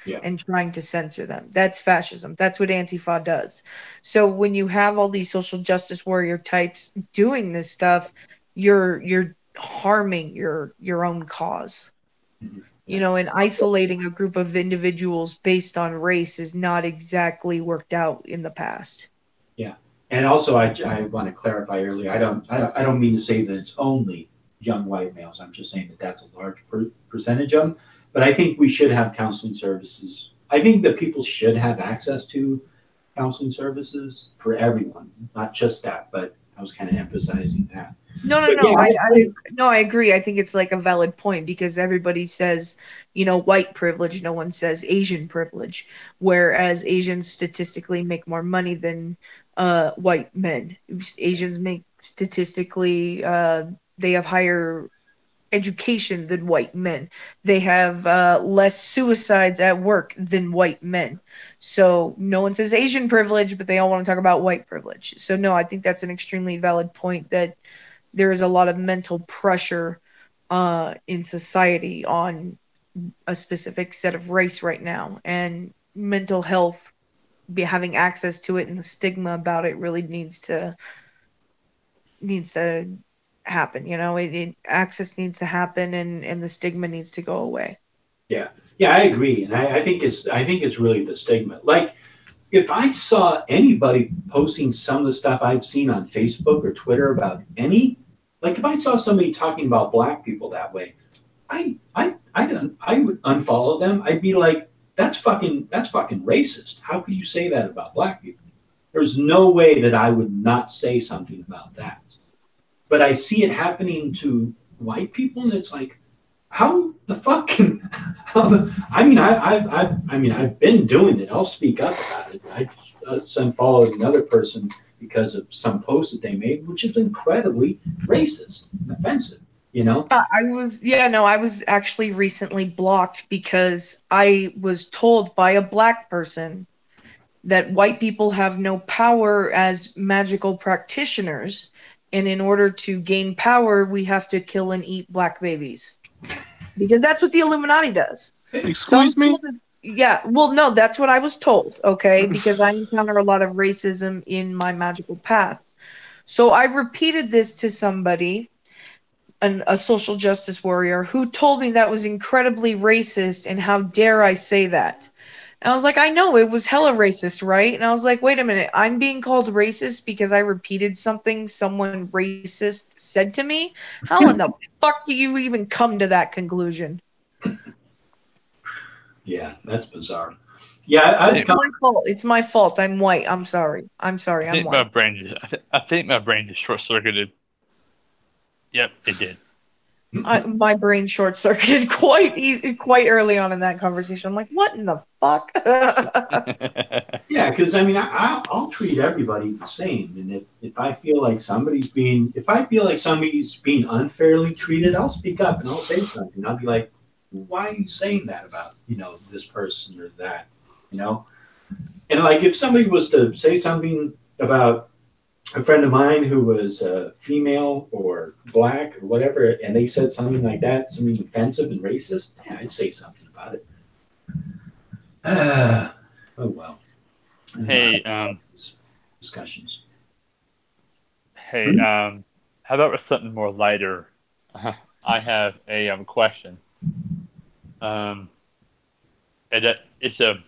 Yeah. And trying to censor them. That's fascism. That's what Antifa does. So when you have all these social justice warrior types doing this stuff, you're harming your own cause. Mm-hmm. You know, and isolating a group of individuals based on race is not exactly worked out in the past. Yeah, and also I want to clarify earlier. I don't mean to say that it's only young white males. I'm just saying that that's a large percentage of them. But I think we should have counseling services. I think that people should have access to counseling services for everyone, not just that. But I was kind of emphasizing that. No, I agree. I think it's like a valid point because everybody says, you know, white privilege. No one says Asian privilege, whereas Asians statistically make more money than white men. Asians make statistically, they have higher education than white men. They have less suicides at work than white men. So no one says Asian privilege, but they all want to talk about white privilege. So no, I think that's an extremely valid point that there is a lot of mental pressure in society on a specific set of race right now, and mental health, having access to it, and the stigma about it really needs to happen. You know, access needs to happen, and the stigma needs to go away. Yeah, yeah, I agree, and I think it's really the stigma. Like, if I saw anybody posting some of the stuff I've seen on Facebook or Twitter about like if I saw somebody talking about black people that way, I would unfollow them. I'd be like, that's fucking racist. How could you say that about black people? There's no way that I would not say something about that. But I see it happening to white people, and it's like, how the fuck can? I've been doing it. I'll speak up about it. I unfollowed another person because of some post that they made, which is incredibly racist and offensive. You know? I was actually recently blocked because I was told by a black person that white people have no power as magical practitioners, and in order to gain power, we have to kill and eat black babies. Because that's what the Illuminati does. Excuse me? Yeah, well, no, that's what I was told, okay? Because I encounter a lot of racism in my magical path. So I repeated this to somebody, a social justice warrior, who told me that was incredibly racist, and how dare I say that? And I was like, I know, it was hella racist, right? And I was like, wait a minute, I'm being called racist because I repeated something someone racist said to me? How in the fuck do you even come to that conclusion? Yeah, that's bizarre. Yeah, it's my fault. It's my fault. I'm white. I'm sorry. I'm white. I think my brain just short circuited. Yep, it did. My brain short circuited quite early on in that conversation. I'm like, what in the fuck? Yeah, because I mean, I'll treat everybody the same, and if I feel like somebody's being unfairly treated, I'll speak up and I'll say something. I'll be like, why are you saying that about this person or that, And like if somebody was to say something about a friend of mine who was female or black or whatever, and they said something like that, something offensive and racist, yeah, I'd say something about it. Oh well. Hey, discussions. Hey, how about something more lighter? I have a question. And it's a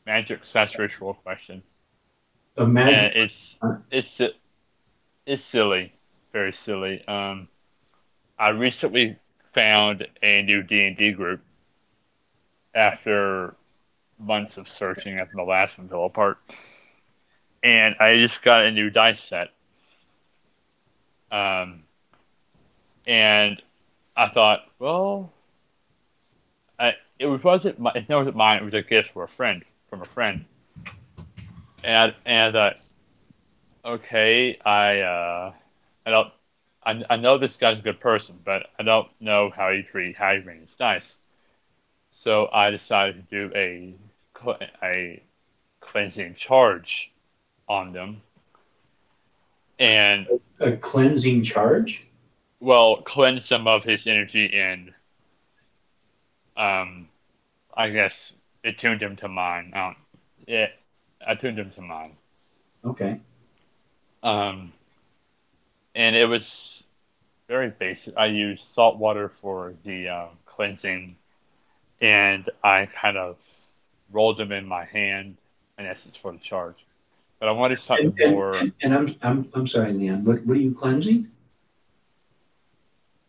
magic/ritual question. A magic. And it's silly, silly. I recently found a new D&D group after months of searching after the last one fell apart. And I just got a new dice set. And I thought, well, it wasn't mine. It was a gift from a friend. And I thought, okay, I know this guy's a good person, but I don't know how he brings his dice. So I decided to do a cleansing charge on them. And a cleansing charge? Well, cleanse some of his energy and I guess it tuned him to mine. I tuned him to mine. Okay. And it was very basic. I used salt water for the cleansing, and I kind of rolled them in my hand, in essence, for the charge. But I wanted something more. And I'm sorry, Leon. What are you cleansing?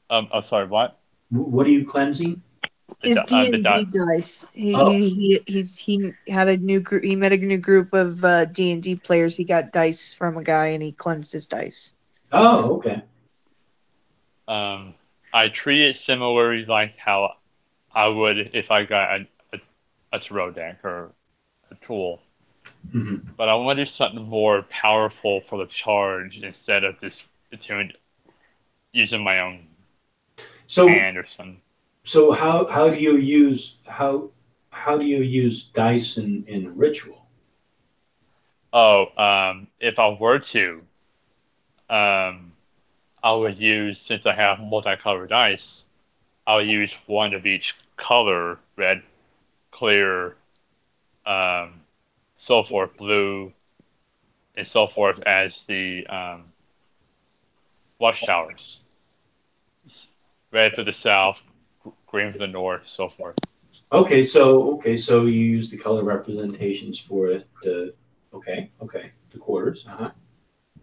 I'm sorry. What? What are you cleansing? His D&D dice. He had a new group. He met a new group of D&D players. He got dice from a guy, and he cleansed his dice. Oh, okay. I treat it similarly like how I would if I got a tarot deck or a tool. Mm-hmm. But I wanted something more powerful for the charge instead of just using my own hand or something. So how do you use dice in ritual? Oh, if I were to, I would use, since I have multicolored dice, I'll use one of each color: red, clear, so forth, blue, and so forth as the watchtowers. Red for the south, green for the north, so forth. Okay, so you use the color representations for the quarters. Uh-huh.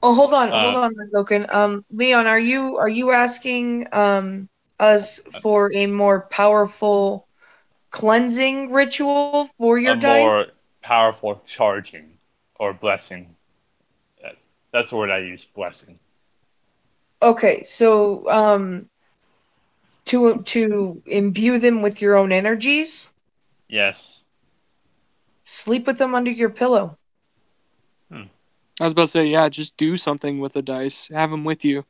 Oh, hold on, Logan. Leon, are you asking us for a more powerful cleansing ritual for your dice? A more powerful charging or blessing. That's the word I use, blessing. Okay, so to imbue them with your own energies? Yes. Sleep with them under your pillow. I was about to say, yeah, just do something with the dice. Have them with you.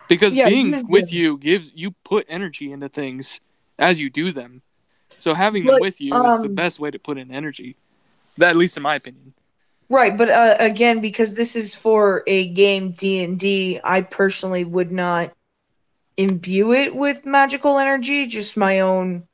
Because being with you gives you put energy into things as you do them. So having them with you is the best way to put in energy. That, at least in my opinion. Right, but again, because this is for a game D&D, I personally would not imbue it with magical energy, just my own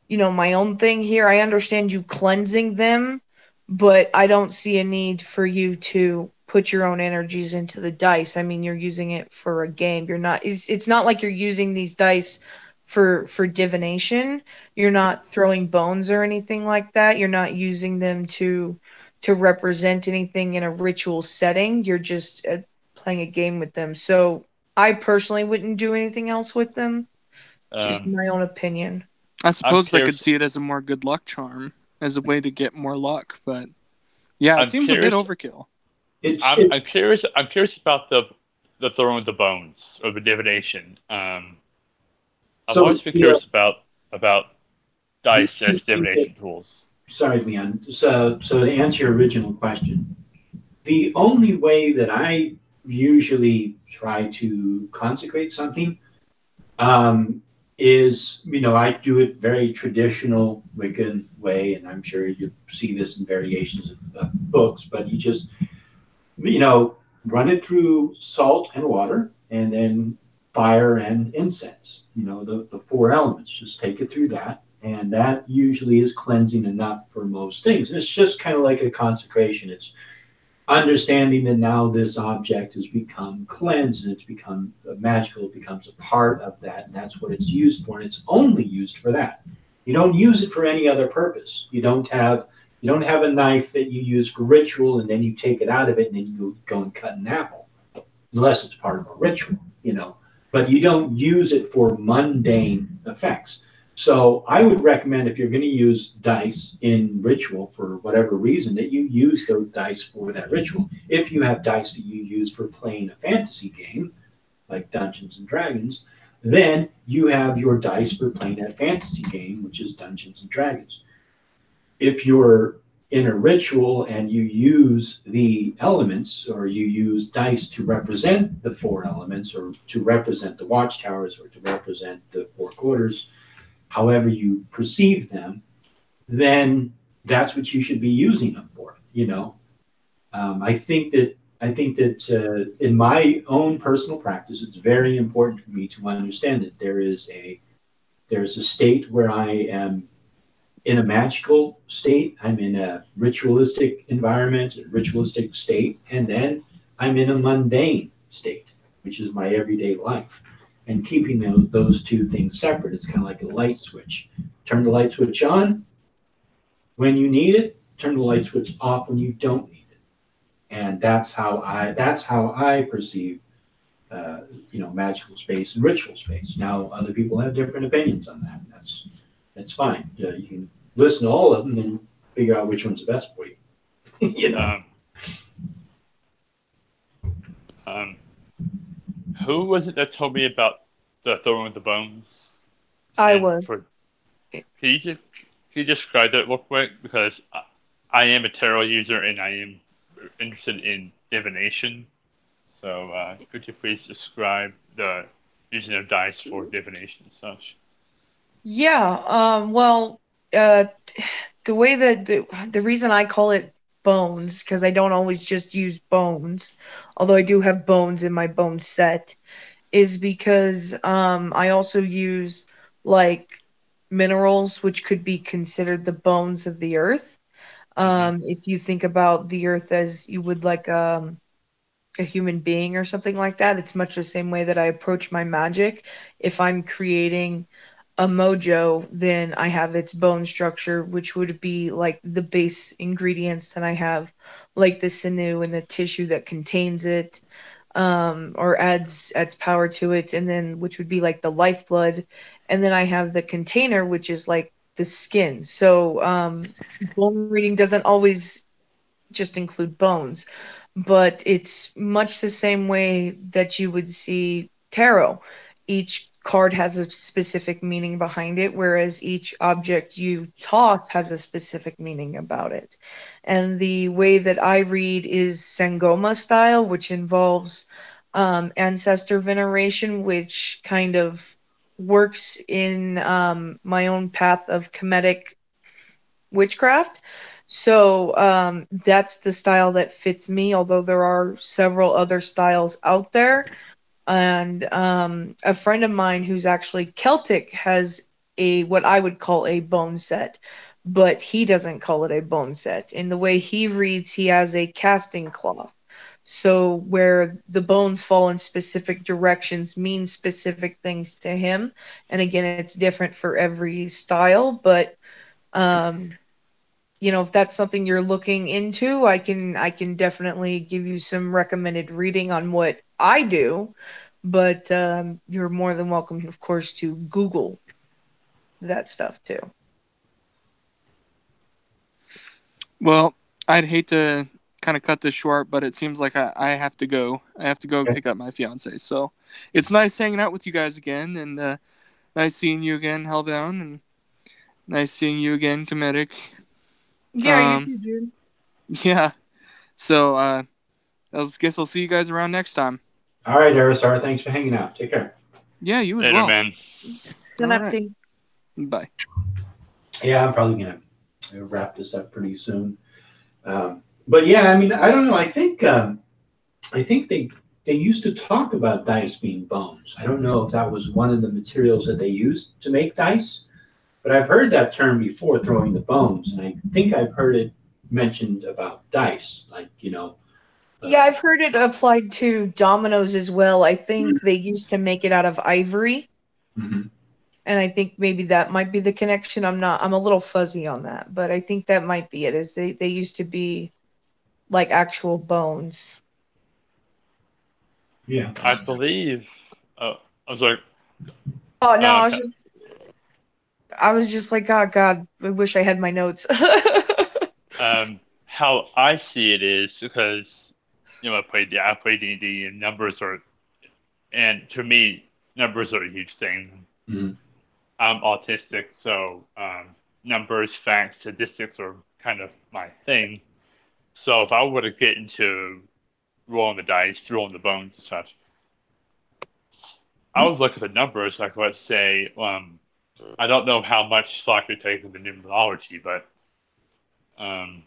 thing here. I understand you cleansing them, but I don't see a need for you to put your own energies into the dice. I mean, you're using it for a game. It's not like you're using these dice for divination. You're not throwing bones or anything like that. You're not using them to represent anything in a ritual setting. You're just playing a game with them. So I personally wouldn't do anything else with them. Just my own opinion. I suppose I could see it as a more good luck charm, as a way to get more luck, but yeah, it seems a bit overkill. I'm curious about the throwing of the bones or the divination. I've always been curious about dice as divination tools. Sorry, Leon. So to answer your original question, the only way that I usually try to consecrate something is, I do it very traditional Wiccan way, and I'm sure you see this in variations of books, but you just, run it through salt and water, and then fire and incense, the four elements. Just take it through that, and that usually is cleansing enough for most things. And it's just kind of like a consecration. It's understanding that now this object has become cleansed and it's become magical, it becomes a part of that, and that's what it's used for, and it's only used for that. You don't use it for any other purpose. You don't have a knife that you use for ritual and then you take it out of it and then you go and cut an apple, unless it's part of a ritual, but you don't use it for mundane effects. So I would recommend, if you're going to use dice in ritual for whatever reason, that you use those dice for that ritual. If you have dice that you use for playing a fantasy game, like Dungeons and Dragons, then you have your dice for playing that fantasy game, which is Dungeons and Dragons. If you're in a ritual and you use the elements, or you use dice to represent the 4 elements, or to represent the watchtowers, or to represent the 4 quarters, however you perceive them, then that's what you should be using them for. I think that in my own personal practice, it's very important for me to understand that there's a state where I am in a magical state, I'm in a ritualistic environment, a ritualistic state, and then I'm in a mundane state, which is my everyday life. And keeping those two things separate, it's kind of like a light switch. Turn the light switch on when you need it, turn the light switch off when you don't need it. And that's how I perceive magical space and ritual space. Now, other people have different opinions on that. That's fine. You can listen to all of them and figure out which one's the best for you. Who was it that told me about the throwing of the bones? I was. Can you describe that real quick? Because I am a tarot user and I am interested in divination. So could you please describe the using of dice for divination and such? Yeah. Well, the way that the reason I call it bones, because I don't always just use bones, although I do have bones in my bone set, is because I also use like minerals, which could be considered the bones of the earth. If you think about the earth as you would like a human being or something like that, it's much the same way that I approach my magic. If I'm creating a mojo, then I have its bone structure, which would be like the base ingredients, and I have like the sinew and the tissue that contains it, or adds power to it, and then which would be like the lifeblood, and then I have the container, which is like the skin. So bone reading doesn't always just include bones, but it's much the same way that you would see tarot. Each card has a specific meaning behind it, whereas each object you toss has a specific meaning about it. And the way that I read is Sangoma style, which involves ancestor veneration, which kind of works in my own path of Kemetic witchcraft. So that's the style that fits me, although there are several other styles out there. And a friend of mine who's actually Celtic has what I would call a bone set, but he doesn't call it a bone set. In the way he reads, he has a casting cloth. So where the bones fall in specific directions means specific things to him. And again, it's different for every style, but if that's something you're looking into, I can definitely give you some recommended reading on what I do. But you're more than welcome, of course, to Google that stuff too. Well, I'd hate to kind of cut this short, but it seems like I have to go. I have to go pick up my fiance. So it's nice hanging out with you guys again, and nice seeing you again, Hellbound, and nice seeing you again, Comedic. Yeah, you too, dude. Yeah. So I guess I'll see you guys around next time. All right, Aerostar. Thanks for hanging out. Take care. Yeah, you as Later, well. Man. Good All night. right. Bye. Yeah, I'm probably gonna wrap this up pretty soon. But yeah, I mean, I don't know. I think they used to talk about dice being bones. I don't know if that was one of the materials that they used to make dice, but I've heard that term before, throwing the bones, and I think I've heard it mentioned about dice, like Yeah, I've heard it applied to dominoes as well. I think they used to make it out of ivory. Mm-hmm. And I think maybe that might be the connection. I'm a little fuzzy on that, but I think that might be it. Is they used to be like actual bones. Yeah. I believe I was like, Oh no, uh, I was just like, oh God, I wish I had my notes. how I see it is because I play D&D and numbers are, and to me numbers are a huge thing. Mhm. I'm autistic, so numbers, facts, statistics are kind of my thing. So if I were to get into rolling the dice, rolling the bones and such, I would look at the numbers. Like let's say, I don't know how much stock you take in the numerology, but um,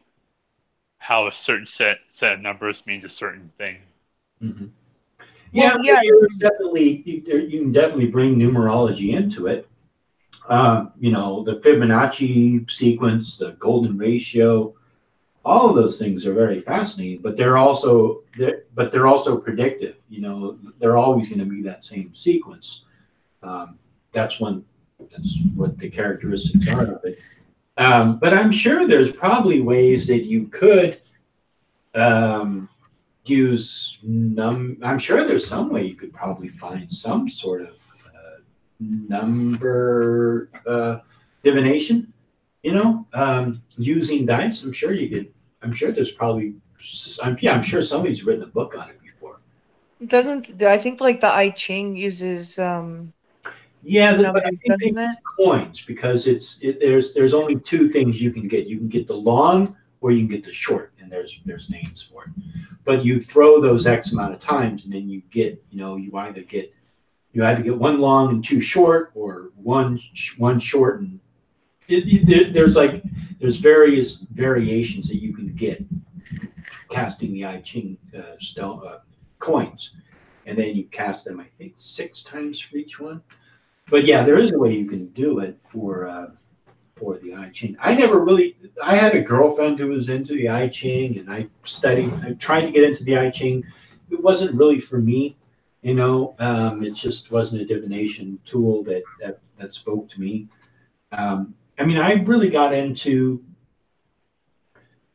how a certain set of numbers means a certain thing. Mhm. Yeah, Well, yeah, there's definitely you can definitely bring numerology into it. The Fibonacci sequence, the golden ratio, all of those things are very fascinating. But they're also predictive. They're always going to be that same sequence. Um, that's one. That's what the characteristics are of it. But I'm sure there's probably ways that you could um, use I'm sure there's some way you could probably find some sort of number divination. Using dice. I'm sure you could. I'm sure there's probably. I'm sure somebody's written a book on it before. doesn't I think like the I Ching uses Yeah, but I numbers, think they doesn't it? use coins because there's only two things you can get. You can get the long or you can get the short, and there's names for it. But you throw those X amount of times, and then you get you either get one long and two short, or one short and there's various variations that you can get casting the I Ching stone coins, and then you cast them I think 6 times for each one. But yeah, there is a way you can do it for the I Ching. I had a girlfriend who was into the I Ching, and I tried to get into the I Ching. It wasn't really for me, it just wasn't a divination tool that spoke to me. I really got into,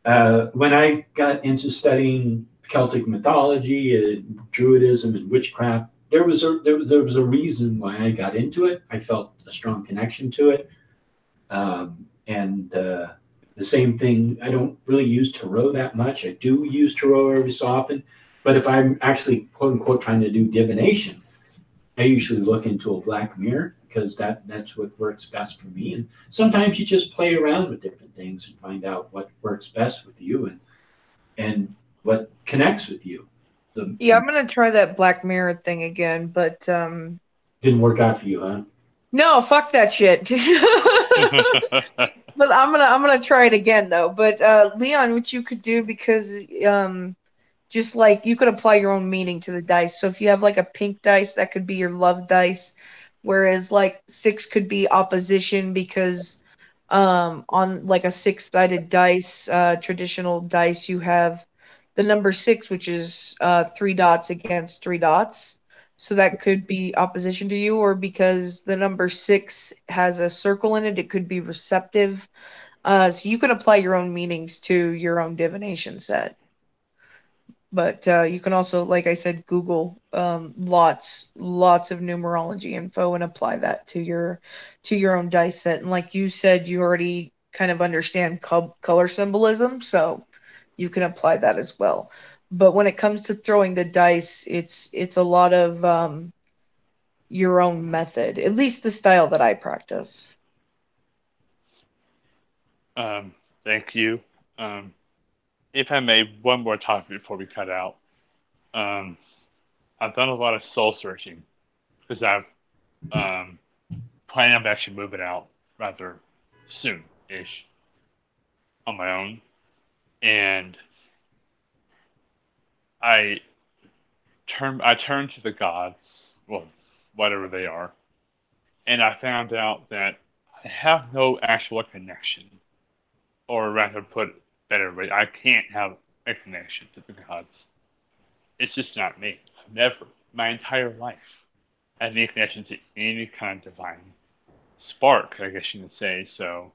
when I got into studying Celtic mythology and Druidism and witchcraft, there was a reason why I got into it. I felt a strong connection to it. And the same thing, I don't really use tarot that much. I do use tarot every so often, but if I'm actually quote unquote trying to do divination, I usually look into a black mirror because that's what works best for me. And sometimes you just play around with different things and find out what works best with you and what connects with you. Yeah, I'm gonna try that Black Mirror thing again, but Didn't work out for you, huh? no, fuck that shit. But I'm gonna try it again though. But Leon, what you could do, because just like you could apply your own meaning to the dice. So if you have like a pink dice, that could be your love dice, whereas like 6 could be opposition, because on like a six-sided dice, traditional dice, you have the number 6, which is 3 dots against 3 dots. So that could be opposition to you, or because the number 6 has a circle in it, it could be receptive. So you can apply your own meanings to your own divination set. But you can also, like I said, Google lots of numerology info and apply that to your own dice set. And like you said, you already kind of understand color symbolism, so you can apply that as well. But when it comes to throwing the dice, it's a lot of your own method, at least the style that I practice. Thank you. Um, if I may, one more topic before we cut out. Um, I've done a lot of soul searching because I've um, planning on actually moving out rather soon-ish on my own, and I turned to the gods, well, whatever they are, and I found out that I have no actual connection, or rather put it better way, I can't have a connection to the gods. It's just not me. I've never, my entire life, had any connection to any kind of divine spark, I guess you could say. So,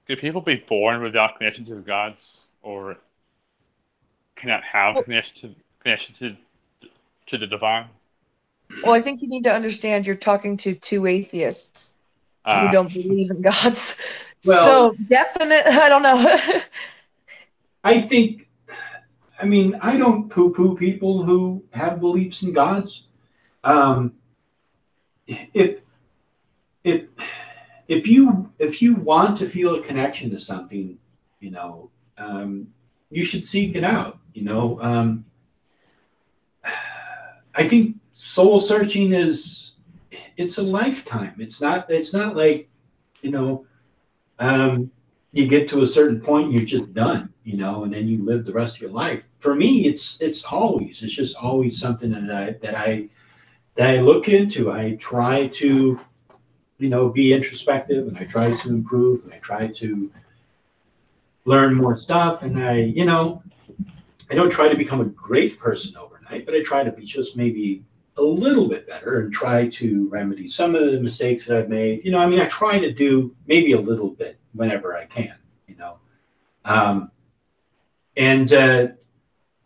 could people be born without connection to the gods, or cannot have Well, connection to the divine? Well, I think you need to understand you're talking to two atheists who Uh, don't believe in gods. Well, So definite, I don't know. I think, I mean, I don't poo-poo people who have beliefs in gods. Um, if if if you want to feel a connection to something, you know, you should seek it out. I think soul searching it's a lifetime. It's not like you know um, you get to a certain point and you're just done, and then you live the rest of your life. For me, it's just always something that I look into. I try to be introspective, and I try to improve, and I try to learn more stuff, and I don't try to become a great person overnight, but I try to be just maybe a little bit better and try to remedy some of the mistakes that I've made. I mean, I try to do maybe a little bit whenever I can, you know. Um, and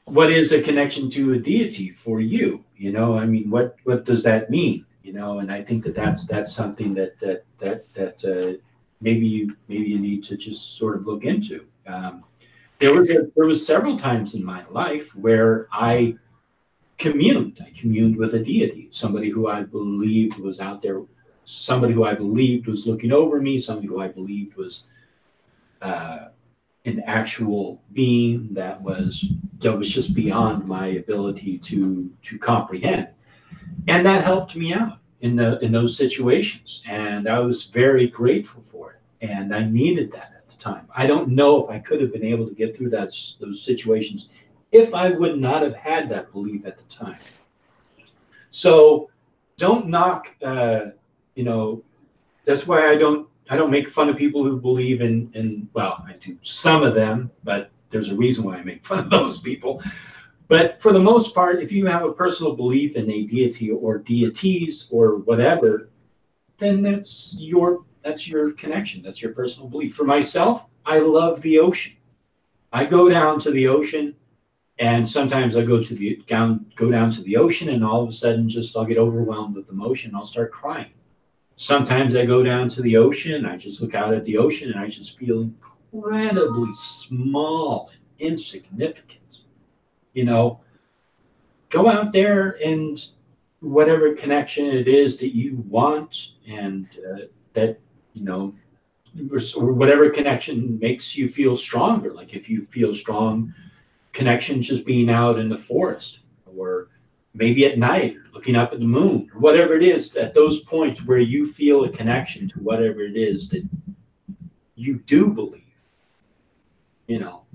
what is a connection to a deity for you? I mean, what does that mean? And I think that's something that maybe you need to just sort of look into. There was several times in my life where I communed. I communed with a deity, somebody who I believed was out there, somebody who I believed was looking over me, somebody who I believed was uh, an actual being that was just beyond my ability to comprehend, and that helped me out in those situations, and I was very grateful for it, and I needed that at the time. I don't know if I could have been able to get through those situations if I would not have had that belief at the time. So don't knock. You know, that's why I don't make fun of people who believe in well, I do some of them, but there's a reason why I make fun of those people. But for the most part, if you have a personal belief in a deity or deities or whatever, then that's your connection. That's your personal belief. For myself, I love the ocean. I go down to the ocean, and sometimes I go down to the ocean, and all of a sudden, just I'll get overwhelmed with emotion. I'll start crying. Sometimes I go down to the ocean, and I just look out at the ocean, and I just feel incredibly small and insignificant. You know, go out there and whatever connection it is that you want, and that you know or whatever connection makes you feel stronger. Like if you feel strong connection just being out in the forest, or maybe at night, or looking up at the moon, or whatever it is, at those points where you feel a connection to whatever it is that you do believe,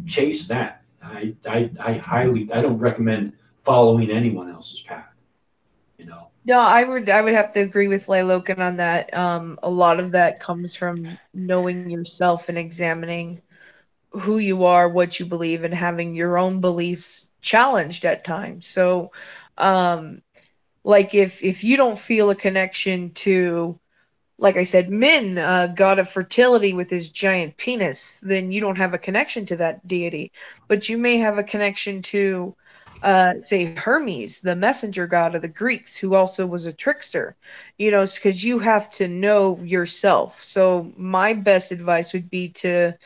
chase that. I don't recommend following anyone else's path, you know. No, I would have to agree with Layloken on that. A lot of that comes from knowing yourself and examining who you are, what you believe, and having your own beliefs challenged at times. So, um, like if you don't feel a connection to, like I said, Min, god of fertility with his giant penis, then you don't have a connection to that deity. But you may have a connection to, say, Hermes, the messenger god of the Greeks, who also was a trickster. Because you have to know yourself. So my best advice would be to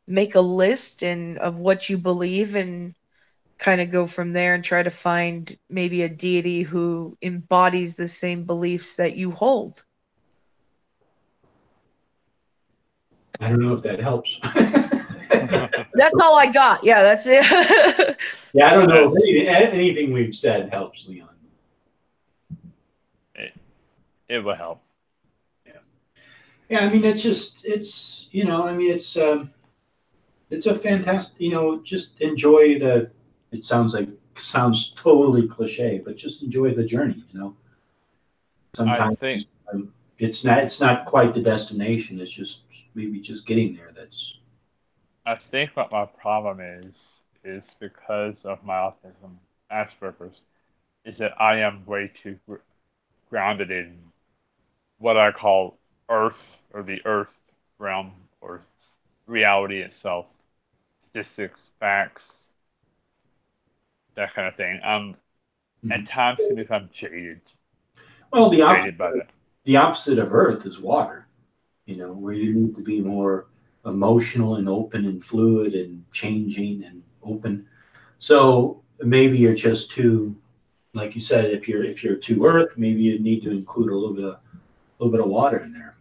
make a list and of what you believe and kind of go from there and try to find maybe a deity who embodies the same beliefs that you hold. I don't know if that helps. That's all I got. Yeah, that's it. Yeah, I don't know if anything we've said helps, Leon. it will help. Yeah, I mean, I mean, it's a fantastic, just enjoy it sounds totally cliche, but just enjoy the journey, I Sometimes think it's not quite the destination. It's just maybe just getting there. what my problem is because of my autism, Asperger's, is that I am way too grounded in what I call Earth, or the Earth realm, or reality itself, statistics, facts, that kind of thing. At Mhm. times can become jaded. Well, created by that. the opposite of earth is water, you know, where you need to be more emotional and open and fluid and changing and open. So maybe you're just too, like you said, if you're too earth, maybe you need to include a little bit of water in there.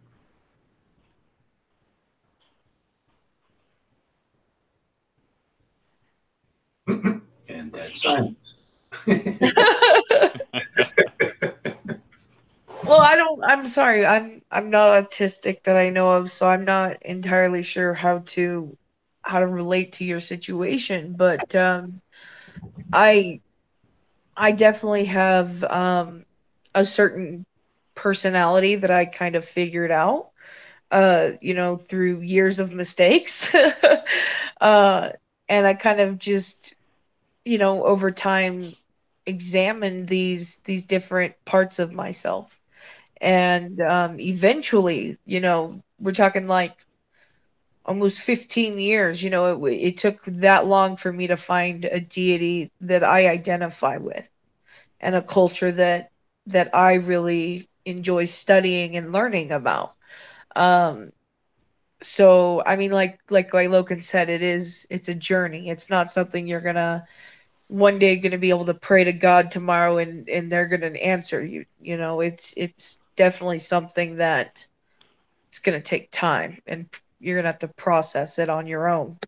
And that's silence. Well, I'm sorry. I'm not autistic that I know of, so I'm not entirely sure how to relate to your situation, but I definitely have a certain personality that I kind of figured out through years of mistakes. uh and I kind of just, over time examined these different parts of myself. And eventually, we're talking like almost 15 years. It took that long for me to find a deity that I identify with, and a culture that I really enjoy studying and learning about. um so I mean, like Logan said, it's a journey. It's not something you're gonna one day going to be able to pray to God tomorrow and they're going to answer you. It's definitely something that it's going to take time, and you're going to have to process it on your own.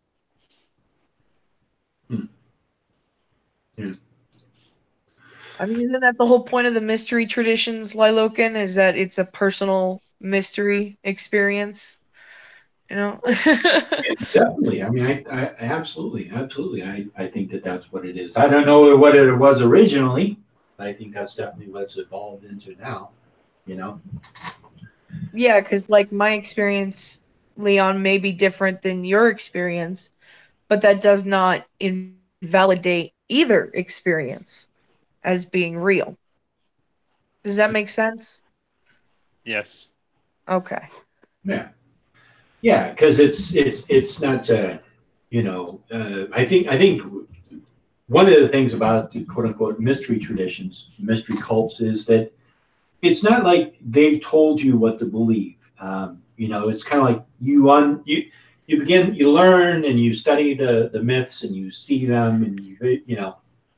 Yeah. I mean, isn't that the whole point of the mystery traditions, Lilokin, is that it's a personal mystery experience? Definitely. I mean, I absolutely, I think that that's what it is. I don't know what it was originally, but I think that's definitely what it's evolved into now. You know. Yeah, because like my experience, Leon, may be different than your experience, but that does not invalidate either experience as being real. Does that make sense? Yes. Okay. Yeah. Yeah, because it's not. I think one of the things about the quote unquote mystery traditions, mystery cults, is that it's not like they've told you what to believe. It's kind of like you learn and you study the myths and you see them and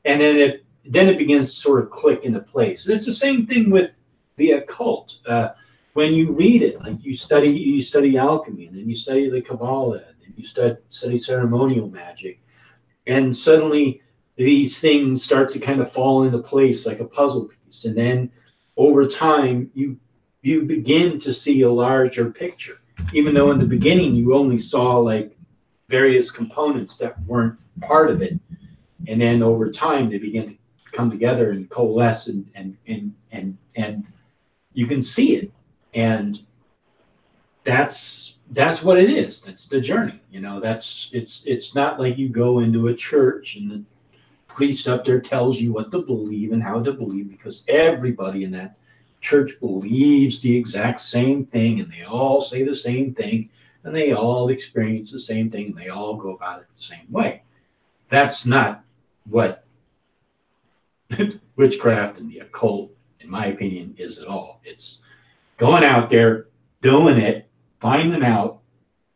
and then it begins to sort of click into place. And it's the same thing with the occult. When you read it, like you study alchemy, and then you study the Kabbalah, and then you study ceremonial magic, and suddenly these things start to kind of fall into place like a puzzle piece, and then over time you begin to see a larger picture, even though in the beginning you only saw like various components that weren't part of it, and then over time they begin to come together and coalesce, and you can see it, and that's what it is. That's the journey. It's not like you go into a church and the priest up there tells you what to believe and how to believe, because everybody in that church believes the exact same thing, and they all say the same thing, and they all experience the same thing, and they all go about it the same way. That's not what witchcraft and the occult, in my opinion, is at all. It's going out there, doing it, finding out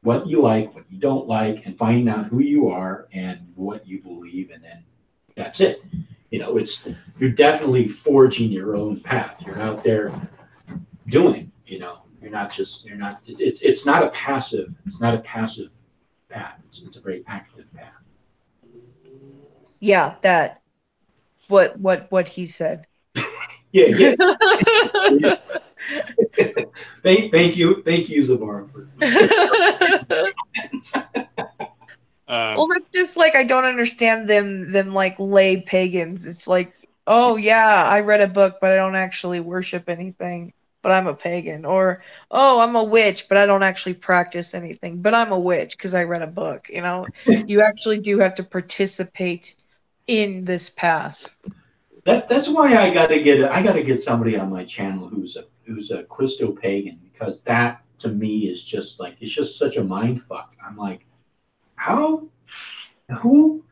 what you like, what you don't like, and finding out who you are and what you believe, and then that's it. You're definitely forging your own path. You're out there doing it. It's not a passive path. It's a very active path. Yeah, that what he said. Yeah. Thank you, Zabar. Well, that's just like, I don't understand them like lay pagans. It's like, oh yeah, I read a book, but I don't actually worship anything, but I'm a pagan. Or, oh, I'm a witch, but I don't actually practice anything, but I'm a witch because I read a book. You actually do have to participate in this path. That's why I gotta get somebody on my channel who's a Christo pagan, because that to me is just like, it's just such a mind fuck. I'm like, how, who,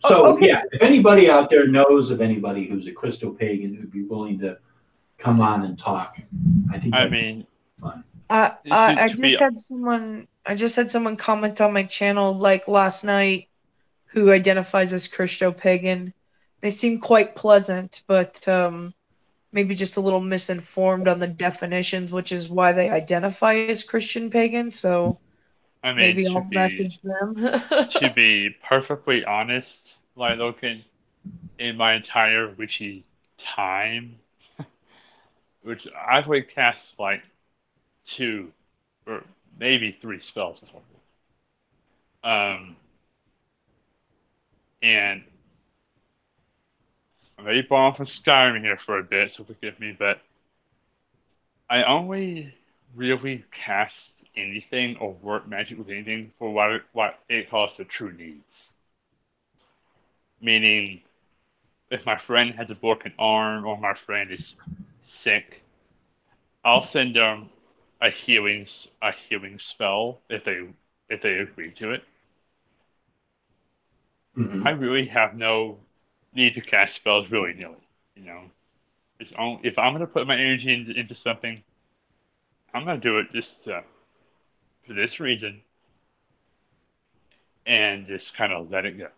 so Okay. yeah. If anybody out there knows of anybody who's a Christo pagan who'd be willing to come on and talk. I think I that'd be mean, fun. I to just be had someone comment on my channel like last night who identifies as Christo pagan. They seem quite pleasant, but maybe just a little misinformed on the definitions, which is why they identify as Christian pagan. So I mean maybe I'll message them. to be perfectly honest, like Logan, in my entire witchy time, which I've only cast like 2 or maybe 3 spells total. And I may be borrowing from Skyrim here for a bit, so forgive me, but I only really cast anything or work magic with anything for what it calls the true needs. Meaning, if my friend has a broken arm or my friend is sick, I'll send them a healing spell if they agree to it. Mm-hmm. I really have no need to cast spells willy nilly. You know, if I'm gonna put my energy into something, I'm gonna do it just for this reason, and just kind of let it go.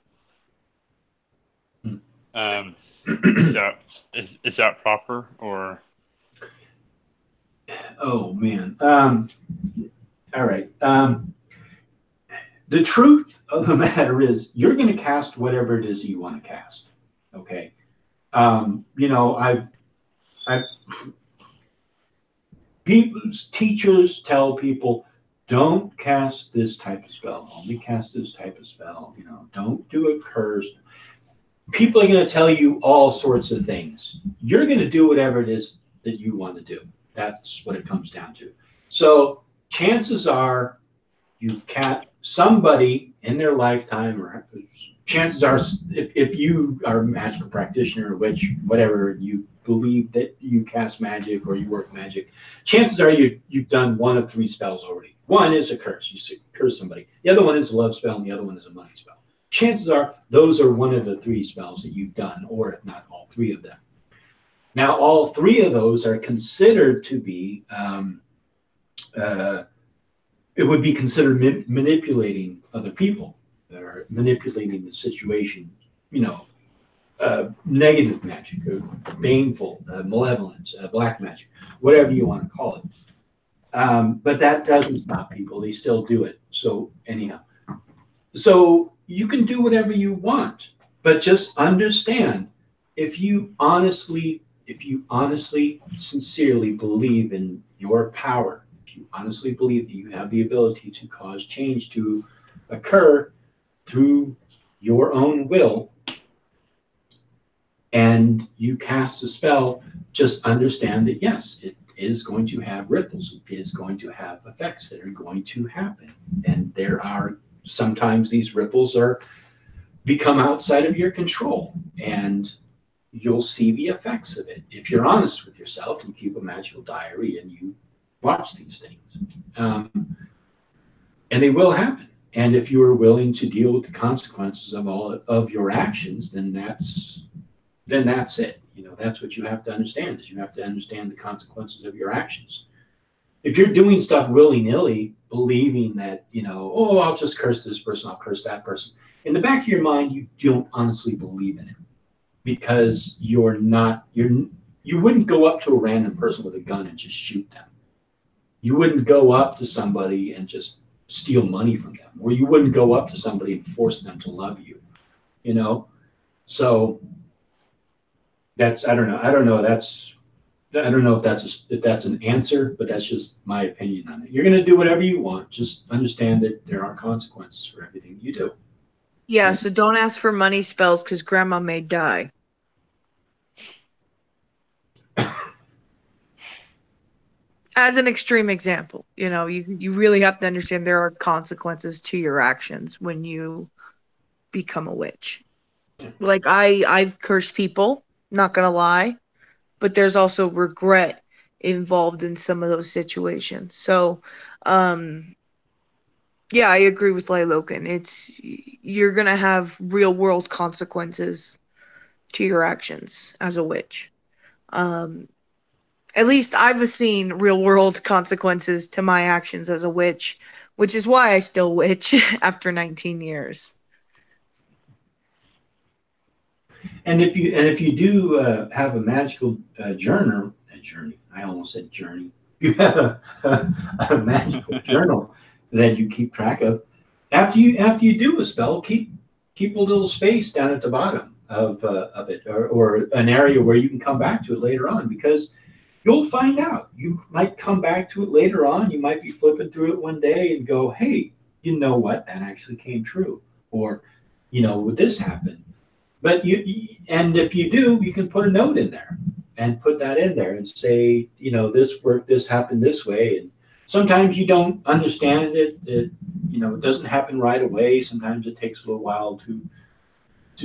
Is that is that proper or? Oh man. All right. The truth of the matter is, you're going to cast whatever it is you want to cast. Okay. You know, teachers tell people, don't cast this type of spell. Only cast this type of spell. You know, don't do a curse. People are going to tell you all sorts of things. You're going to do whatever it is that you want to do. That's what it comes down to. So chances are you've somebody in their lifetime, or chances are if you are a magical practitioner, which whatever you believe that you cast magic or you work magic, chances are you've done one of 3 spells already. One is a curse. You curse somebody. The other one is a love spell, and the other one is a money spell. Chances are those are one of the 3 spells that you've done, or if not all 3 of them. Now, all 3 of those are considered to be, it would be considered manipulating other people, or manipulating the situation, you know, negative magic, or baneful, malevolence, black magic, whatever you want to call it. But that doesn't stop people. They still do it. So anyhow, so you can do whatever you want, but just understand, if you honestly, sincerely believe in your power, if you honestly believe that you have the ability to cause change to occur through your own will, and you cast a spell, just understand that yes, it is going to have ripples. It is going to have effects that are going to happen. And there are sometimes these ripples become outside of your control, and you'll see the effects of it if you're honest with yourself and keep a magical diary and you watch these things. And they will happen. And if you are willing to deal with the consequences of all of your actions, then that's it. You know, that's what you have to understand, is you have to understand the consequences of your actions. If you're doing stuff willy-nilly, believing that, you know, oh, I'll just curse this person, I'll curse that person, in the back of your mind, you don't honestly believe in it, because you wouldn't go up to a random person with a gun and just shoot them. You wouldn't go up to somebody and just steal money from them, or you wouldn't go up to somebody and force them to love you, you know? So I don't know if that's an answer, but that's just my opinion on it. You're going to do whatever you want. Just understand that there are consequences for everything you do. Yeah, so don't ask for money spells because grandma may die. As an extreme example, you know, you really have to understand there are consequences to your actions when you become a witch. Like I've cursed people, not gonna lie, but there's also regret involved in some of those situations. So, yeah, I agree with Logan. You're gonna have real world consequences to your actions as a witch. At least I've seen real world consequences to my actions as a witch, which is why I still witch after 19 years. And if you do have a magical journey, I almost said journey. You have a magical journal that you keep track of. After you do a spell, keep a little space down at the bottom of it, or an area where you can come back to it later on, because you'll find out. You might come back to it later on. You might be flipping through it one day and go, hey, you know what? That actually came true. Or, would this happen? But and if you do, you can put a note in there and put that in there and say, this worked, this happened this way. And sometimes you don't understand it. It doesn't happen right away. Sometimes it takes a little while to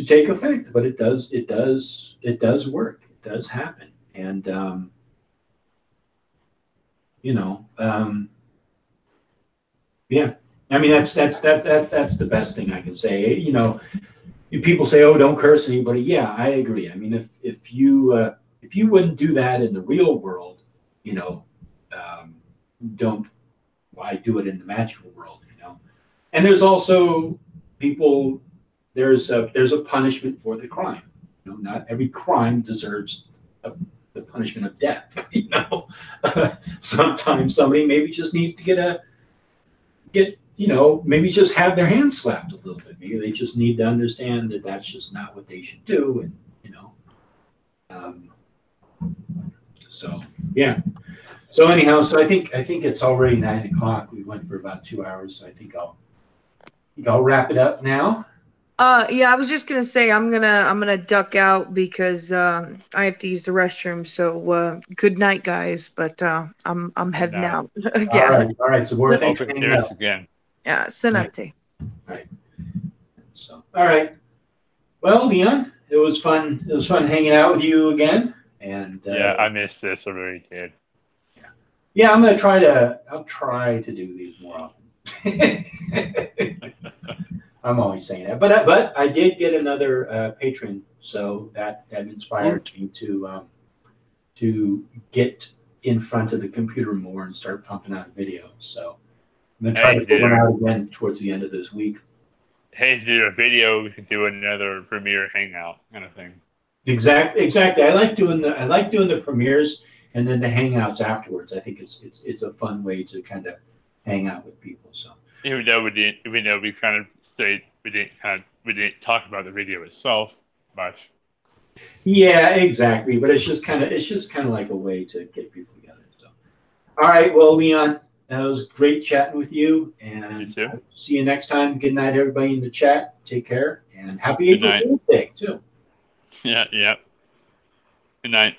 take effect, but it does work. It does happen. And, yeah, I mean, that's the best thing I can say. People say, "Oh, don't curse anybody." Yeah, I agree. I mean, if you wouldn't do that in the real world, don't why do it in the magical world? And there's also people. There's a punishment for the crime. Not every crime deserves the punishment of death. Sometimes somebody maybe just needs to maybe just have their hands slapped a little bit. Maybe they just need to understand that that's just not what they should do. And, so, yeah. So anyhow, I think it's already 9:00. We went for about 2 hours. So I think I'll wrap it up now. Yeah, I was just gonna say I'm gonna duck out because I have to use the restroom. So good night, guys. But I'm heading out. Yeah. All right. So we're Open tears again. Yeah, synapti. All right. So all right. Well, Leon, it was fun. It was fun hanging out with you again. And yeah, I missed this. I really did. Yeah, I'll try to do these more often. I'm always saying that, but I did get another patron, so that inspired me to get in front of the computer more and start pumping out videos. So I'm gonna try to put one out again towards the end of this week. Hey, do a video. We can do another premiere hangout kind of thing. Exactly. I like doing the premieres and then the hangouts afterwards. I think it's a fun way to kind of hang out with people. So even though we kind of stayed, we didn't talk about the video itself much. Yeah, exactly. But it's just kind of like a way to get people together. So, all right. Well, Leon, it was great chatting with you, and you too. See you next time. Good night, everybody in the chat. Take care, and happy April Fool's Day too. Yeah. Good night.